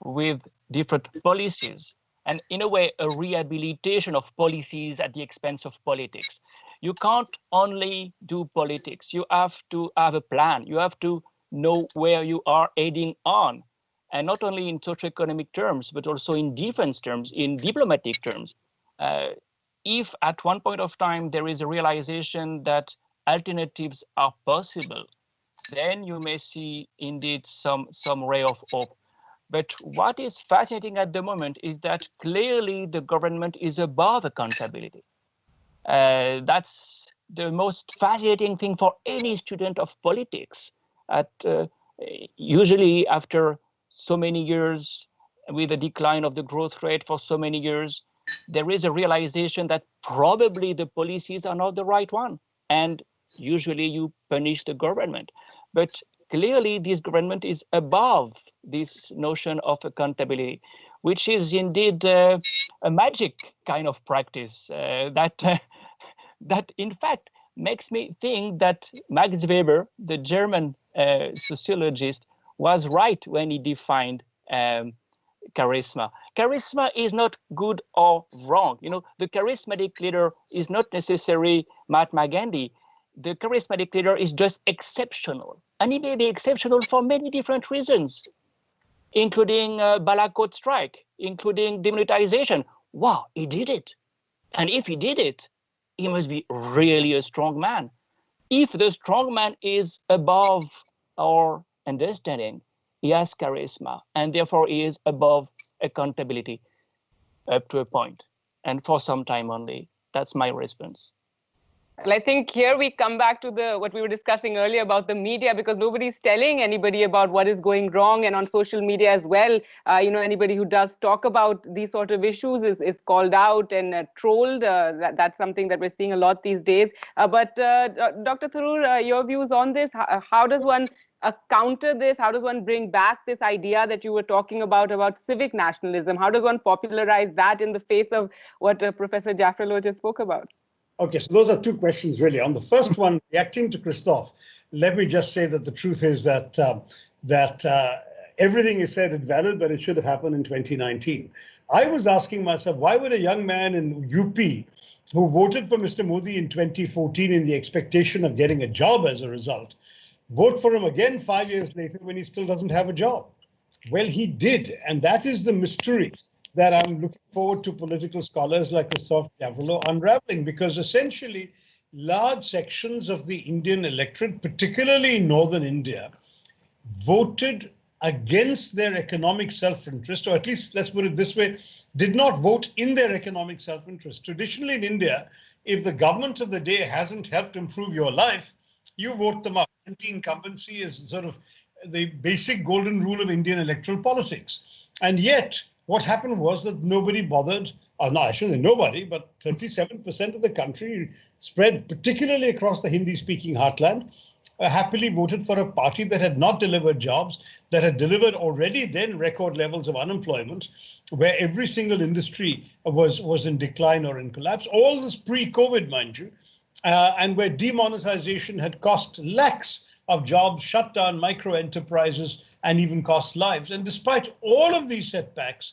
with different policies, and in a way a rehabilitation of policies at the expense of politics, you can't only do politics. You have to have a plan. You have to know where you are heading on. And not only in socioeconomic terms, but also in defense terms, in diplomatic terms. If at one point of time there is a realization that alternatives are possible, then you may see indeed some ray of hope. But what is fascinating at the moment is that clearly the government is above accountability. That's the most fascinating thing for any student of politics. Usually after so many years, with a decline of the growth rate for so many years, there is a realization that probably the policies are not the right one. And usually you punish the government. But clearly this government is above this notion of accountability, which is indeed a magic kind of practice that in fact makes me think that Max Weber, the German sociologist, was right when he defined charisma. Charisma is not good or wrong. The charismatic leader is not necessarily Mahatma Gandhi. The charismatic leader is just exceptional. And he may be exceptional for many different reasons, including Balakot strike, including demilitarization. Wow, he did it. And if he did it, he must be really a strong man. If the strong man is above our understanding, he has charisma, and therefore he is above accountability up to a point, and for some time only. That's my response. Well, I think here we come back to what we were discussing earlier about the media, because nobody's telling anybody about what is going wrong, and on social media as well, anybody who does talk about these sort of issues is called out and trolled. That's something that we're seeing a lot these days. But Dr. Tharoor, your views on this? How does one counter this? How does one bring back this idea that you were talking about civic nationalism? How does one popularize that in the face of what Professor Jaffrelot just spoke about? Okay, so those are two questions really. On the first one, reacting to Christophe, let me just say that the truth is that everything is said is valid, but it should have happened in 2019. I was asking myself, why would a young man in UP who voted for Mr. Modi in 2014 in the expectation of getting a job as a result, vote for him again 5 years later when he still doesn't have a job? Well, he did, and that is the mystery that I'm looking forward to political scholars like Christophe Jaffrelot unraveling, because essentially large sections of the Indian electorate, particularly in northern India, voted against their economic self-interest, or at least, let's put it this way, did not vote in their economic self-interest. Traditionally in India, if the government of the day hasn't helped improve your life, you vote them up. Anti-incumbency is sort of the basic golden rule of Indian electoral politics. And yet, what happened was that nobody bothered, or no, I shouldn't say nobody, but 37% of the country, spread particularly across the Hindi-speaking heartland, happily voted for a party that had not delivered jobs, that had delivered already then record levels of unemployment, where every single industry was in decline or in collapse. All this pre-COVID, mind you, and where demonetization had cost lakhs of jobs, shut down micro enterprises, and even cost lives. And despite all of these setbacks,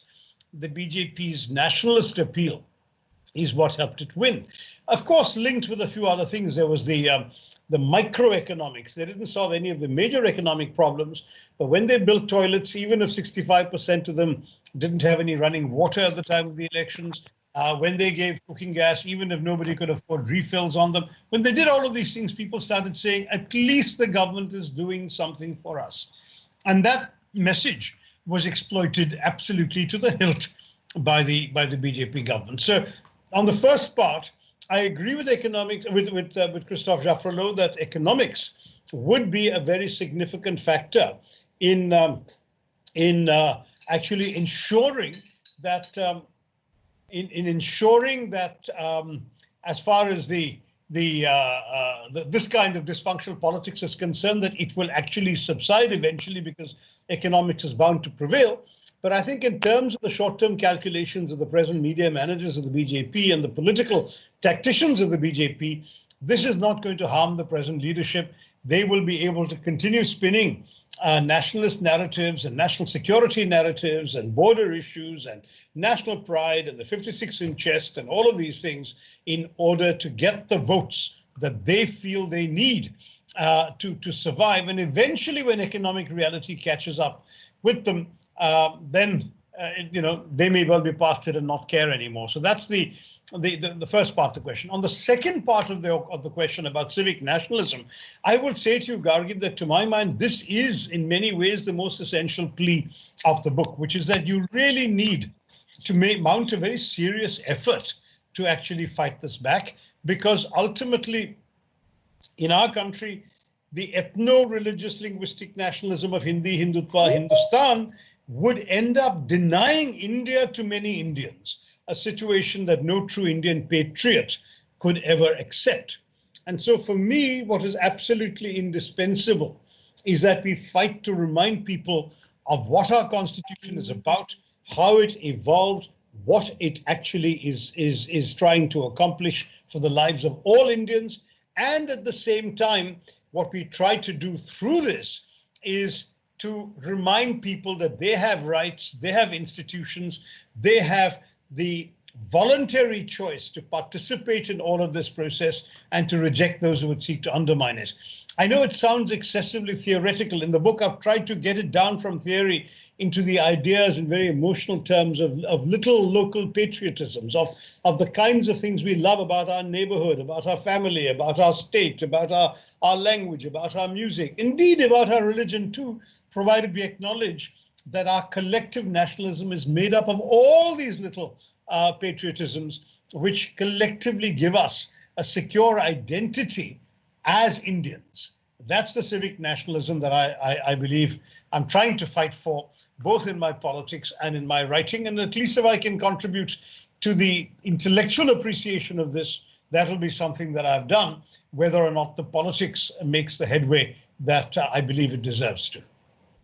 the BJP's nationalist appeal is what helped it win. Of course, linked with a few other things, there was the microeconomics. They didn't solve any of the major economic problems, but when they built toilets, even if 65% of them didn't have any running water at the time of the elections, when they gave cooking gas, even if nobody could afford refills on them, when they did all of these things, people started saying, at least the government is doing something for us. And that message was exploited absolutely to the hilt by the BJP government. So On the first part, I agree with economics with Christophe Jaffrelot that economics would be a very significant factor in actually ensuring that as far as this kind of dysfunctional politics is concerned, that it will actually subside eventually, because economics is bound to prevail. But I think in terms of the short-term calculations of the present media managers of the BJP and the political tacticians of the BJP, this is not going to harm the present leadership. They will be able to continue spinning nationalist narratives and national security narratives and border issues and national pride and the 56-inch chest and all of these things in order to get the votes that they feel they need to survive. And eventually, when economic reality catches up with them, then they may well be past it and not care anymore. So that's the first part of the question. On the second part of the question about civic nationalism, I would say to you, Gargi, that to my mind, this is in many ways the most essential plea of the book, which is that you really need to mount a very serious effort to actually fight this back, because ultimately in our country, the ethno-religious linguistic nationalism of Hindi, Hindutva, Hindustan would end up denying India to many Indians, a situation that no true Indian patriot could ever accept. And so for me, what is absolutely indispensable is that we fight to remind people of what our constitution is about, how it evolved, what it actually is trying to accomplish for the lives of all Indians. And at the same time, what we try to do through this is to remind people that they have rights, they have institutions, they have the voluntary choice to participate in all of this process and to reject those who would seek to undermine it. I know it sounds excessively theoretical. In the book, I've tried to get it down from theory into the ideas in very emotional terms of little local patriotisms, of the kinds of things we love about our neighborhood, about our family, about our state, about our language, about our music, indeed about our religion too, provided we acknowledge that our collective nationalism is made up of all these little patriotisms, which collectively give us a secure identity as Indians. That's the civic nationalism that I believe I'm trying to fight for, both in my politics and in my writing. And at least if I can contribute to the intellectual appreciation of this, that will be something that I've done, whether or not the politics makes the headway that I believe it deserves to.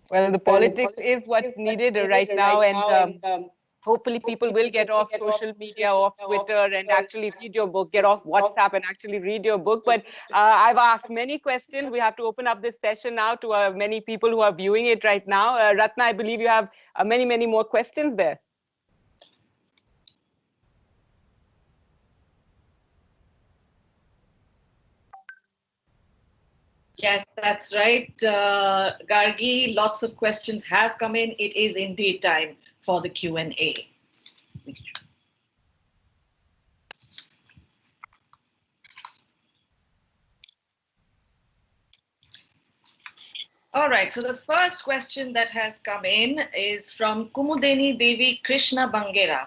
Well, the politics is what's needed right now, and hopefully people will get off social media, off Twitter, and actually read your book, get off WhatsApp and actually read your book. But I've asked many questions. We have to open up this session now to many people who are viewing it right now. Ratna, I believe you have many, many more questions there. Yes, that's right, Gargi. Lots of questions have come in. It is indeed time for the Q&A. All right, so the first question that has come in is from Kumudeni Devi Krishna Bangera.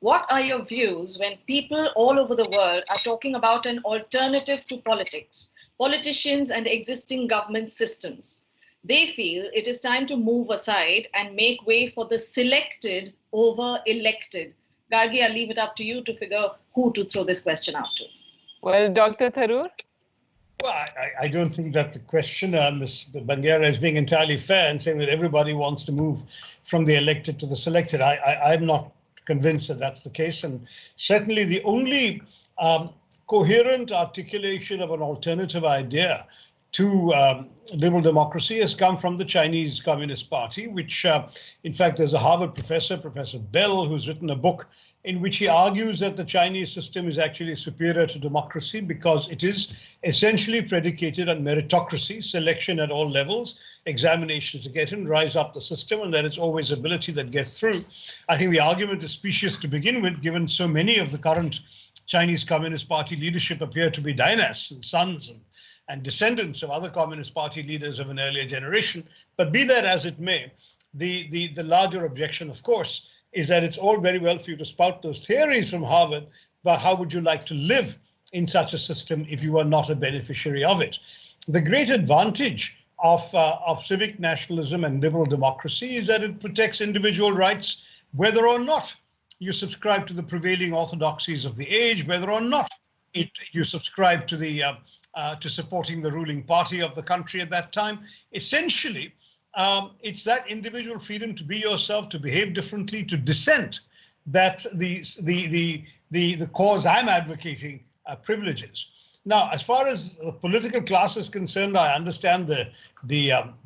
What are your views when people all over the world are talking about an alternative to politics, politicians and existing government systems? They feel it is time to move aside and make way for the selected over elected. Gargi, I'll leave it up to you to figure who to throw this question out to. Well, Dr. Tharoor? Well, I don't think that the questioner, Ms. Bangera, is being entirely fair in saying that everybody wants to move from the elected to the selected. I'm not convinced that that's the case. And certainly the only coherent articulation of an alternative idea to liberal democracy has come from the Chinese Communist Party, which, in fact, there's a Harvard professor, Professor Bell, who's written a book in which he argues that the Chinese system is actually superior to democracy because it is essentially predicated on meritocracy, selection at all levels, examinations to get in, rise up the system, and that it's always ability that gets through. I think the argument is specious to begin with, given so many of the current Chinese Communist Party leadership appear to be dynasts and sons and descendants of other Communist Party leaders of an earlier generation. But be that as it may, the larger objection, of course, is that it's all very well for you to spout those theories from Harvard, but how would you like to live in such a system if you are not a beneficiary of it? The great advantage of civic nationalism and liberal democracy is that it protects individual rights, whether or not you subscribe to the prevailing orthodoxies of the age, whether or not you subscribe to to supporting the ruling party of the country at that time. Essentially, it's that individual freedom to be yourself, to behave differently, to dissent, that the cause I'm advocating privileges. Now, as far as the political class is concerned, I understand the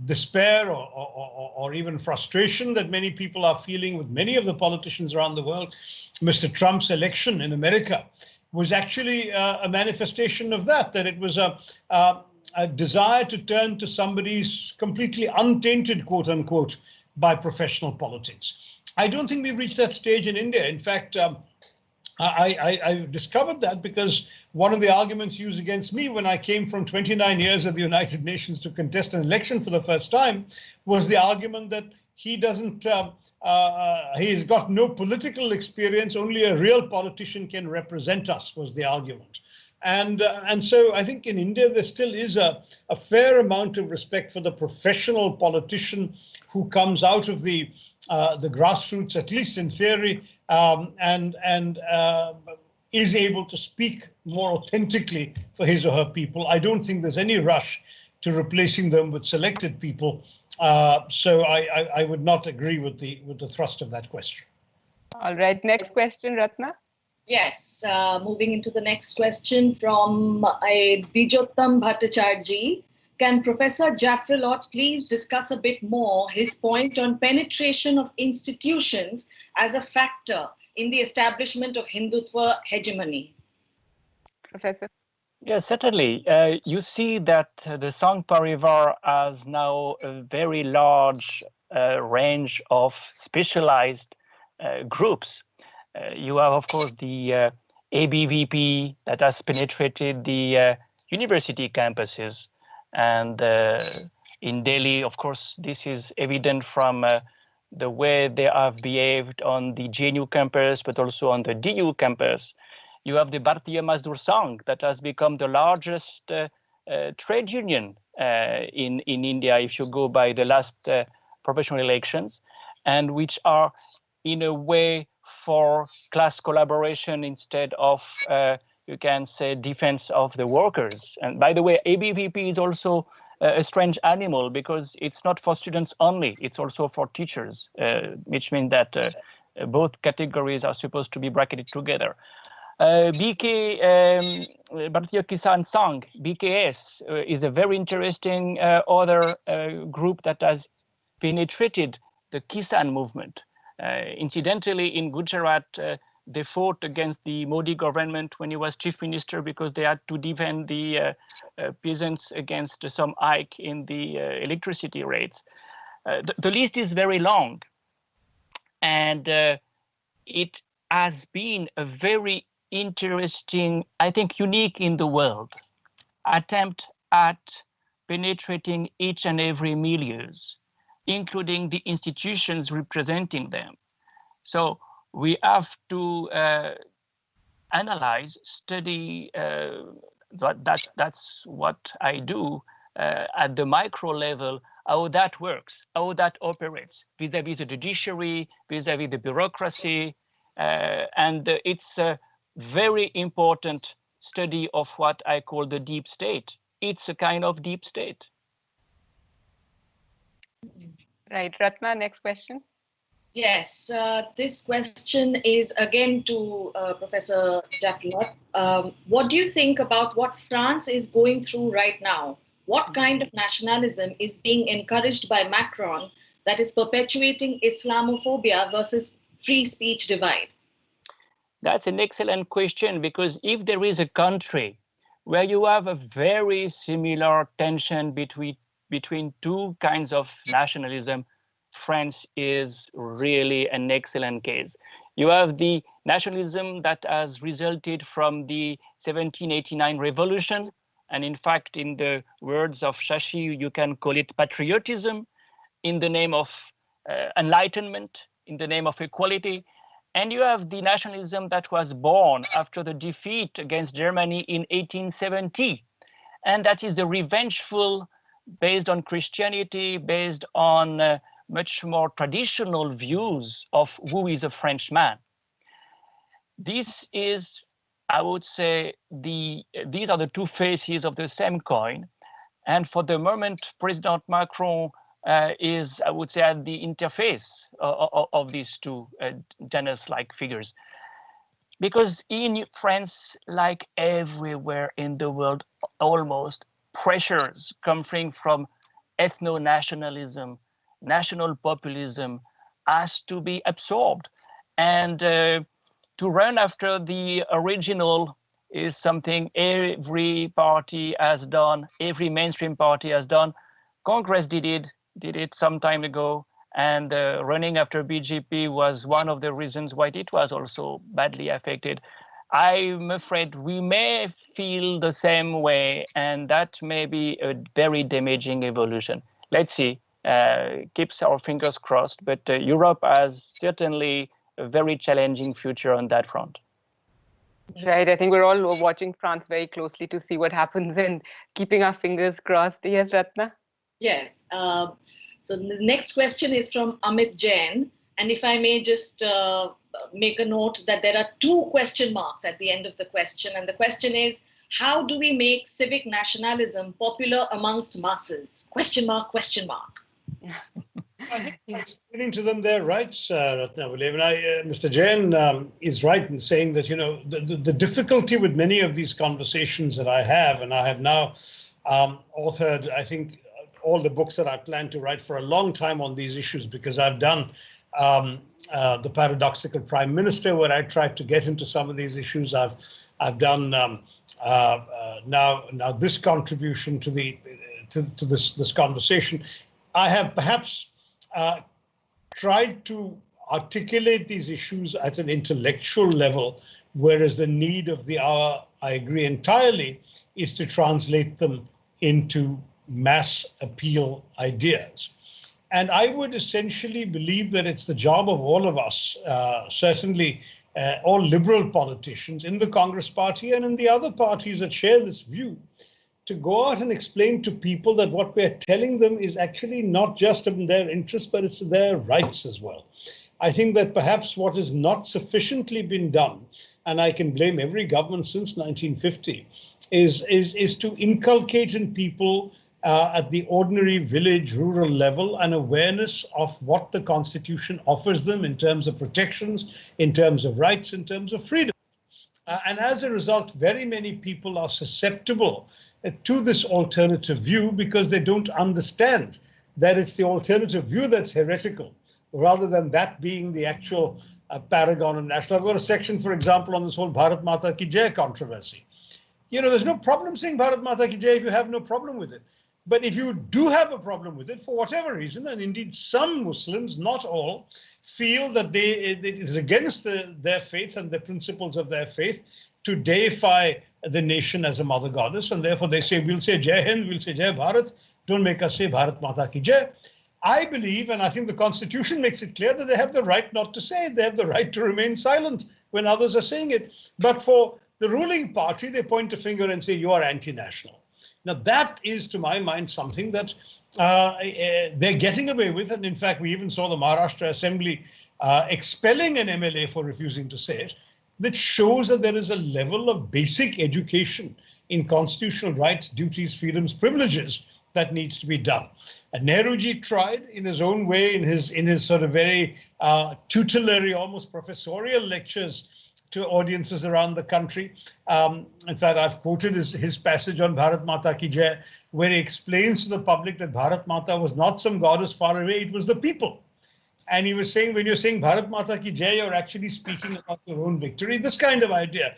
despair or even frustration that many people are feeling with many of the politicians around the world. Mr. Trump's election in America was actually a manifestation of that it was a desire to turn to somebody completely untainted, quote unquote, by professional politics. I don't think we've reached that stage in India. In fact, I discovered that because one of the arguments used against me when I came from 29 years at the United Nations to contest an election for the first time was the argument that he doesn't, he's got no political experience, only a real politician can represent us, was the argument. And so I think in India there still is a fair amount of respect for the professional politician who comes out of the grassroots, at least in theory, and is able to speak more authentically for his or her people. I don't think there's any rush to replacing them with selected people. So I would not agree with the thrust of that question. All right, next question, Ratna. Yes, moving into the next question from Dijottam Bhattacharjee. Can Professor Jaffrelot please discuss a bit more his point on penetration of institutions as a factor in the establishment of Hindutva hegemony? Professor? Yes, certainly. You see that the Sangh Parivar has now a very large range of specialized groups. You have, of course, the ABVP that has penetrated the university campuses. And in Delhi, of course, this is evident from the way they have behaved on the JNU campus, but also on the DU campus. You have the Bharatiya Mazdoor Sangh that has become the largest trade union in India, if you go by the last professional elections, and which are in a way for class collaboration instead of, you can say, defense of the workers. And by the way, ABVP is also a strange animal because it's not for students only, it's also for teachers, which means that both categories are supposed to be bracketed together. Bharatiya Kisan Sangh, BKS, is a very interesting other group that has penetrated the Kisan movement. Incidentally, in Gujarat, they fought against the Modi government when he was chief minister because they had to defend the peasants against some hike in the electricity rates. The list is very long, and it has been a very interesting, I think unique in the world, attempt at penetrating each and every milieux, including the institutions representing them. So we have to analyze, study, that's what I do at the micro level, how that works, how that operates vis-à-vis the judiciary, vis-à-vis the bureaucracy, and it's a very important study of what I call the deep state. It's a kind of deep state. Right, Ratna, next question. Yes, this question is again to Professor Jaffrelot. What do you think about what France is going through right now? What kind of nationalism is being encouraged by Macron that is perpetuating Islamophobia versus free speech divide? That's an excellent question, because if there is a country where you have a very similar tension between two kinds of nationalism, France is really an excellent case. You have the nationalism that has resulted from the 1789 revolution, and in fact, in the words of Shashi, you can call it patriotism, in the name of enlightenment, in the name of equality. And you have the nationalism that was born after the defeat against Germany in 1870. And that is the revengeful, based on Christianity, based on much more traditional views of who is a Frenchman. This is, I would say, these are the two faces of the same coin. And for the moment, President Macron is, I would say, at the interface of these two Janus-like figures. Because in France, like everywhere in the world, almost, pressures coming from ethno-nationalism, national populism, has to be absorbed. And to run after the original is something every party has done, every mainstream party has done. Congress did it some time ago, and running after BJP was one of the reasons why it was also badly affected. I'm afraid we may feel the same way, and that may be a very damaging evolution. Let's see, keeps our fingers crossed, but Europe has certainly a very challenging future on that front. Right, I think we're all watching France very closely to see what happens and keeping our fingers crossed. Yes, Ratna? Yes. So the next question is from Amit Jain. And if I may just make a note that there are 2 question marks at the end of the question. And the question is, how do we make civic nationalism popular amongst masses? Question mark, question mark. I think explaining to them their rights, Ratnavali. Mr. Jain is right in saying that, you know, the difficulty with many of these conversations that I have, and I have now authored, I think, all the books that I plan to write for a long time on these issues, because I've done The Paradoxical Prime Minister, where I tried to get into some of these issues. I've done now this contribution to this conversation. I have perhaps tried to articulate these issues at an intellectual level, whereas the need of the hour, I agree entirely, is to translate them into mass appeal ideas. And I would essentially believe that it's the job of all of us, certainly all liberal politicians in the Congress Party and in the other parties that share this view, to go out and explain to people that what we're telling them is actually not just in their interest, but it's their rights as well. I think that perhaps what has not sufficiently been done, and I can blame every government since 1950, is to inculcate in people at the ordinary village, rural level, an awareness of what the Constitution offers them in terms of protections, in terms of rights, in terms of freedom. And as a result, very many people are susceptible to this alternative view because they don't understand that it's the alternative view that's heretical, rather than that being the actual paragon of national. I've got a section, for example, on this whole Bharat Mata Ki Jai controversy. You know, there's no problem saying Bharat Mata Ki Jai if you have no problem with it. But if you do have a problem with it, for whatever reason, and indeed some Muslims, not all, feel that it is against their faith and the principles of their faith to deify the nation as a mother goddess, and therefore they say, we'll say Jai Hind, we'll say Jai Bharat, don't make us say Bharat Mata Ki Jai. I believe, and I think the Constitution makes it clear, that they have the right not to say it. They have the right to remain silent when others are saying it. But for the ruling party, they point a finger and say, you are anti-national. Now, that is, to my mind, something that they're getting away with. And in fact, we even saw the Maharashtra Assembly expelling an MLA for refusing to say it. That shows that there is a level of basic education in constitutional rights, duties, freedoms, privileges that needs to be done. And Nehruji tried in his own way, in his sort of very tutelary, almost professorial lectures to audiences around the country. In fact, I've quoted his passage on Bharat Mata Ki Jai, where he explains to the public that Bharat Mata was not some goddess far away, it was the people. And he was saying, when you're saying Bharat Mata Ki Jai, you're actually speaking about your own victory, this kind of idea.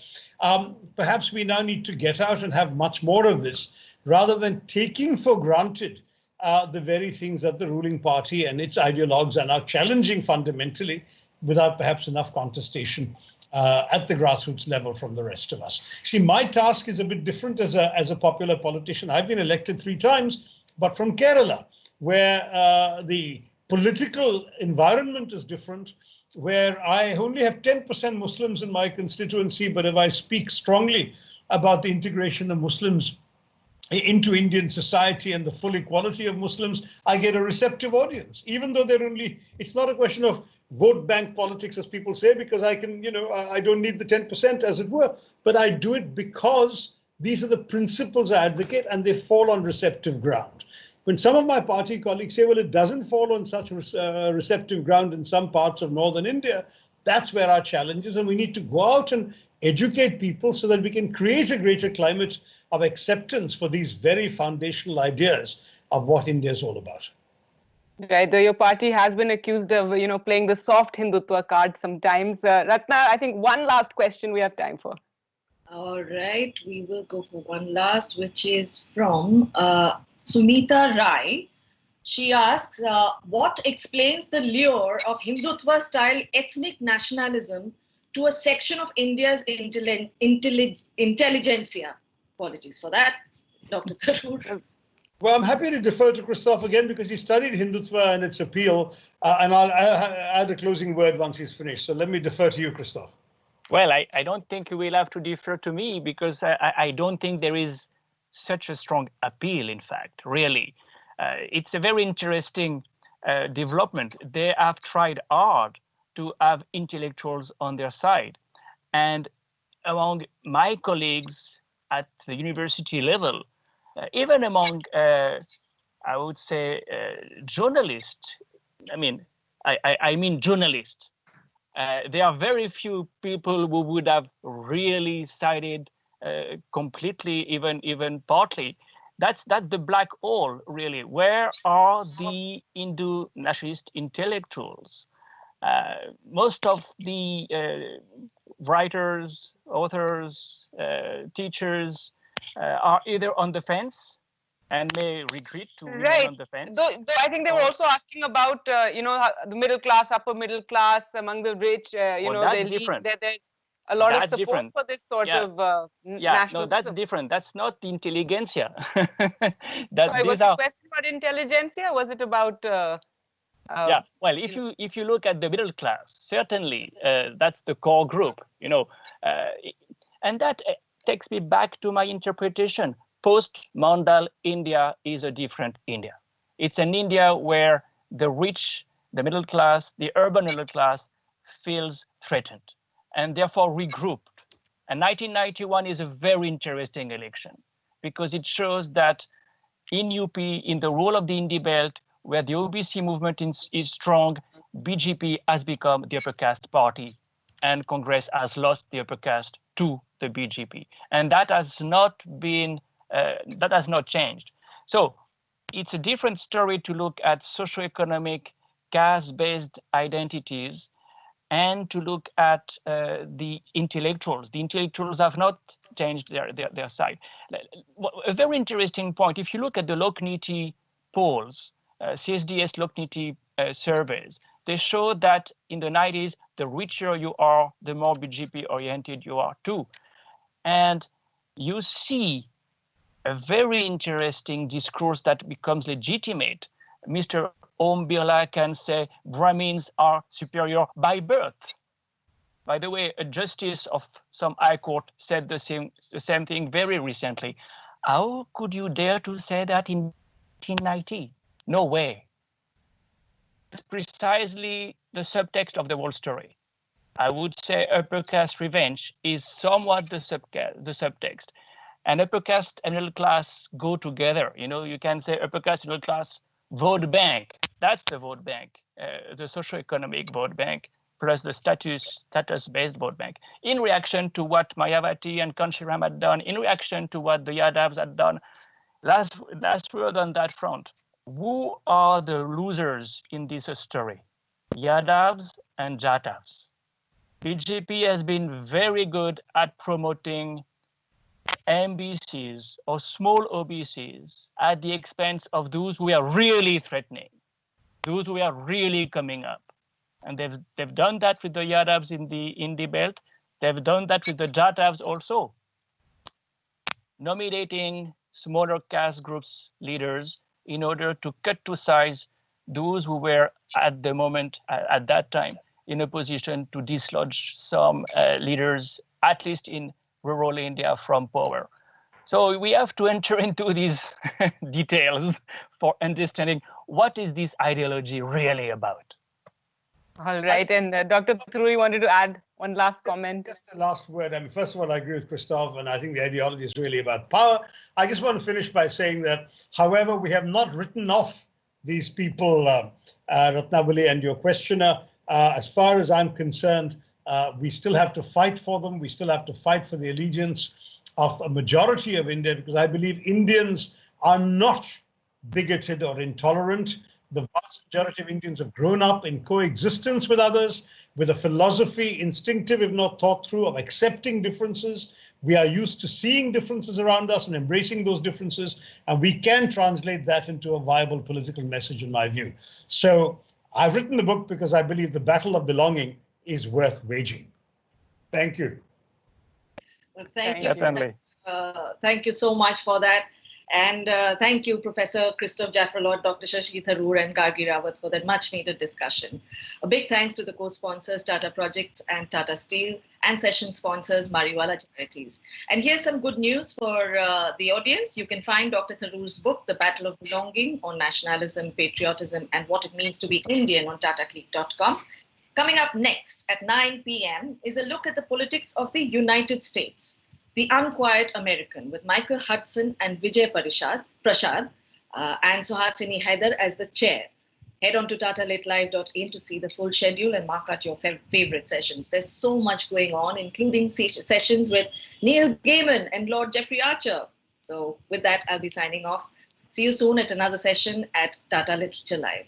Perhaps we now need to get out and have much more of this, rather than taking for granted the very things that the ruling party and its ideologues are now challenging fundamentally, without perhaps enough contestation at the grassroots level from the rest of us. See, my task is a bit different as a popular politician. I've been elected 3 times, but from Kerala, where the political environment is different, where I only have 10% Muslims in my constituency, but if I speak strongly about the integration of Muslims into Indian society and the full equality of Muslims, I get a receptive audience, even though they're only, it's not a question of vote bank politics, as people say, because I can, I don't need the 10%, as it were, but I do it because these are the principles I advocate and they fall on receptive ground. When some of my party colleagues say, well, it doesn't fall on such receptive ground in some parts of northern India, that's where our challenge is, and we need to go out and educate people so that we can create a greater climate of acceptance for these very foundational ideas of what India is all about. Right, though your party has been accused of, playing the soft Hindutva card sometimes. Ratna, I think one last question we have time for. All right, we will go for one last, which is from Sumita Rai. She asks, what explains the lure of Hindutva-style ethnic nationalism to a section of India's intelligentsia? Apologies for that, Dr. Tharoor. Well, I'm happy to defer to Christophe again because he studied Hindutva and its appeal, and I'll add a closing word once he's finished. So let me defer to you, Christophe. Well, I don't think you will have to defer to me because I don't think there is such a strong appeal, in fact, really. It's a very interesting development. They have tried hard to have intellectuals on their side. And among my colleagues at the university level, even among, I would say, journalists, I mean journalists, there are very few people who would have really sided completely, even partly. That's the black hole, really. Where are the Hindu nationalist intellectuals? Most of the writers, authors, teachers are either on the fence and may regret to remain on the fence. Though I think they were also asking about, the middle class, upper middle class, among the rich, that's different. There's a lot that's of support different. for this sort of nationalism. No, that's different. That's not the intelligentsia. Was the question about intelligentsia? Was it about... yeah, well, if you look at the middle class, certainly that's the core group, and that takes me back to my interpretation. Post-Mandal India is a different India. It's an India where the rich, the middle class, the urban middle class feels threatened and therefore regrouped. And 1991 is a very interesting election because it shows that in UP, in the role of the Indie Belt, where the OBC movement is strong, BJP has become the upper caste party and Congress has lost the upper caste to the BJP. And that has not been, that has not changed. So it's a different story to look at socioeconomic caste-based identities and to look at the intellectuals. The intellectuals have not changed their side. A very interesting point, if you look at the Lokniti polls, CSDS Lokniti surveys, they show that in the 90s, the richer you are, the more BJP oriented you are too. And you see a very interesting discourse that becomes legitimate. Mr. Om Birla can say Brahmins are superior by birth. By the way, a justice of some high court said the same thing very recently. How could you dare to say that in 1990? No way. It's precisely the subtext of the whole story. I would say upper caste revenge is somewhat the subtext. And upper caste and middle class go together. You can say upper caste and middle class vote bank. That's the vote bank, the socio-economic vote bank, plus the status-based vote bank. In reaction to what Mayavati and Kanshiram had done, in reaction to what the Yadavs had done, last word on that front. Who are the losers in this story? Yadavs and Jatavs. BJP has been very good at promoting MBCs or small OBCs at the expense of those who are really threatening, those who are really coming up. And they've done that with the Yadavs in the Indie Belt. They've done that with the Jatavs also. Nominating smaller caste groups leaders in order to cut to size those who were at the moment, at that time, in a position to dislodge some leaders, at least in rural India, from power. So we have to enter into these details for understanding what is this ideology really about. All right, and Dr. Tharoor, you wanted to add one last comment? Just the last word. I mean, first of all, I agree with Christophe, and I think the ideology is really about power. I just want to finish by saying that, however, we have not written off these people, Ratnavali and your questioner. As far as I'm concerned, we still have to fight for them. We still have to fight for the allegiance of a majority of India, because I believe Indians are not bigoted or intolerant. The vast majority of Indians have grown up in coexistence with others, with a philosophy, instinctive if not thought through, of accepting differences. We are used to seeing differences around us and embracing those differences, and we can translate that into a viable political message, in my view. So I've written the book because I believe the battle of belonging is worth waging. Thank you. Well, thank you. Thank you so much for that. And thank you, Professor Christophe Jaffrelot, Dr. Shashi Tharoor, and Gargi Rawat for that much-needed discussion. A big thanks to the co-sponsors, Tata Projects and Tata Steel, and session sponsors, Mariwala Charities. And here's some good news for the audience. You can find Dr. Tharoor's book, The Battle of Belonging, on nationalism, patriotism, and what it means to be Indian on tataclick.com. Coming up next at 9 p.m. is a look at the politics of the United States. The Unquiet American, with Michael Hudson and Vijay Prashad and Suhasini Haider as the chair. Head on to tatalitlive.in to see the full schedule and mark out your favorite sessions. There's so much going on, including sessions with Neil Gaiman and Lord Jeffrey Archer. So with that, I'll be signing off. See you soon at another session at Tata Literature Live.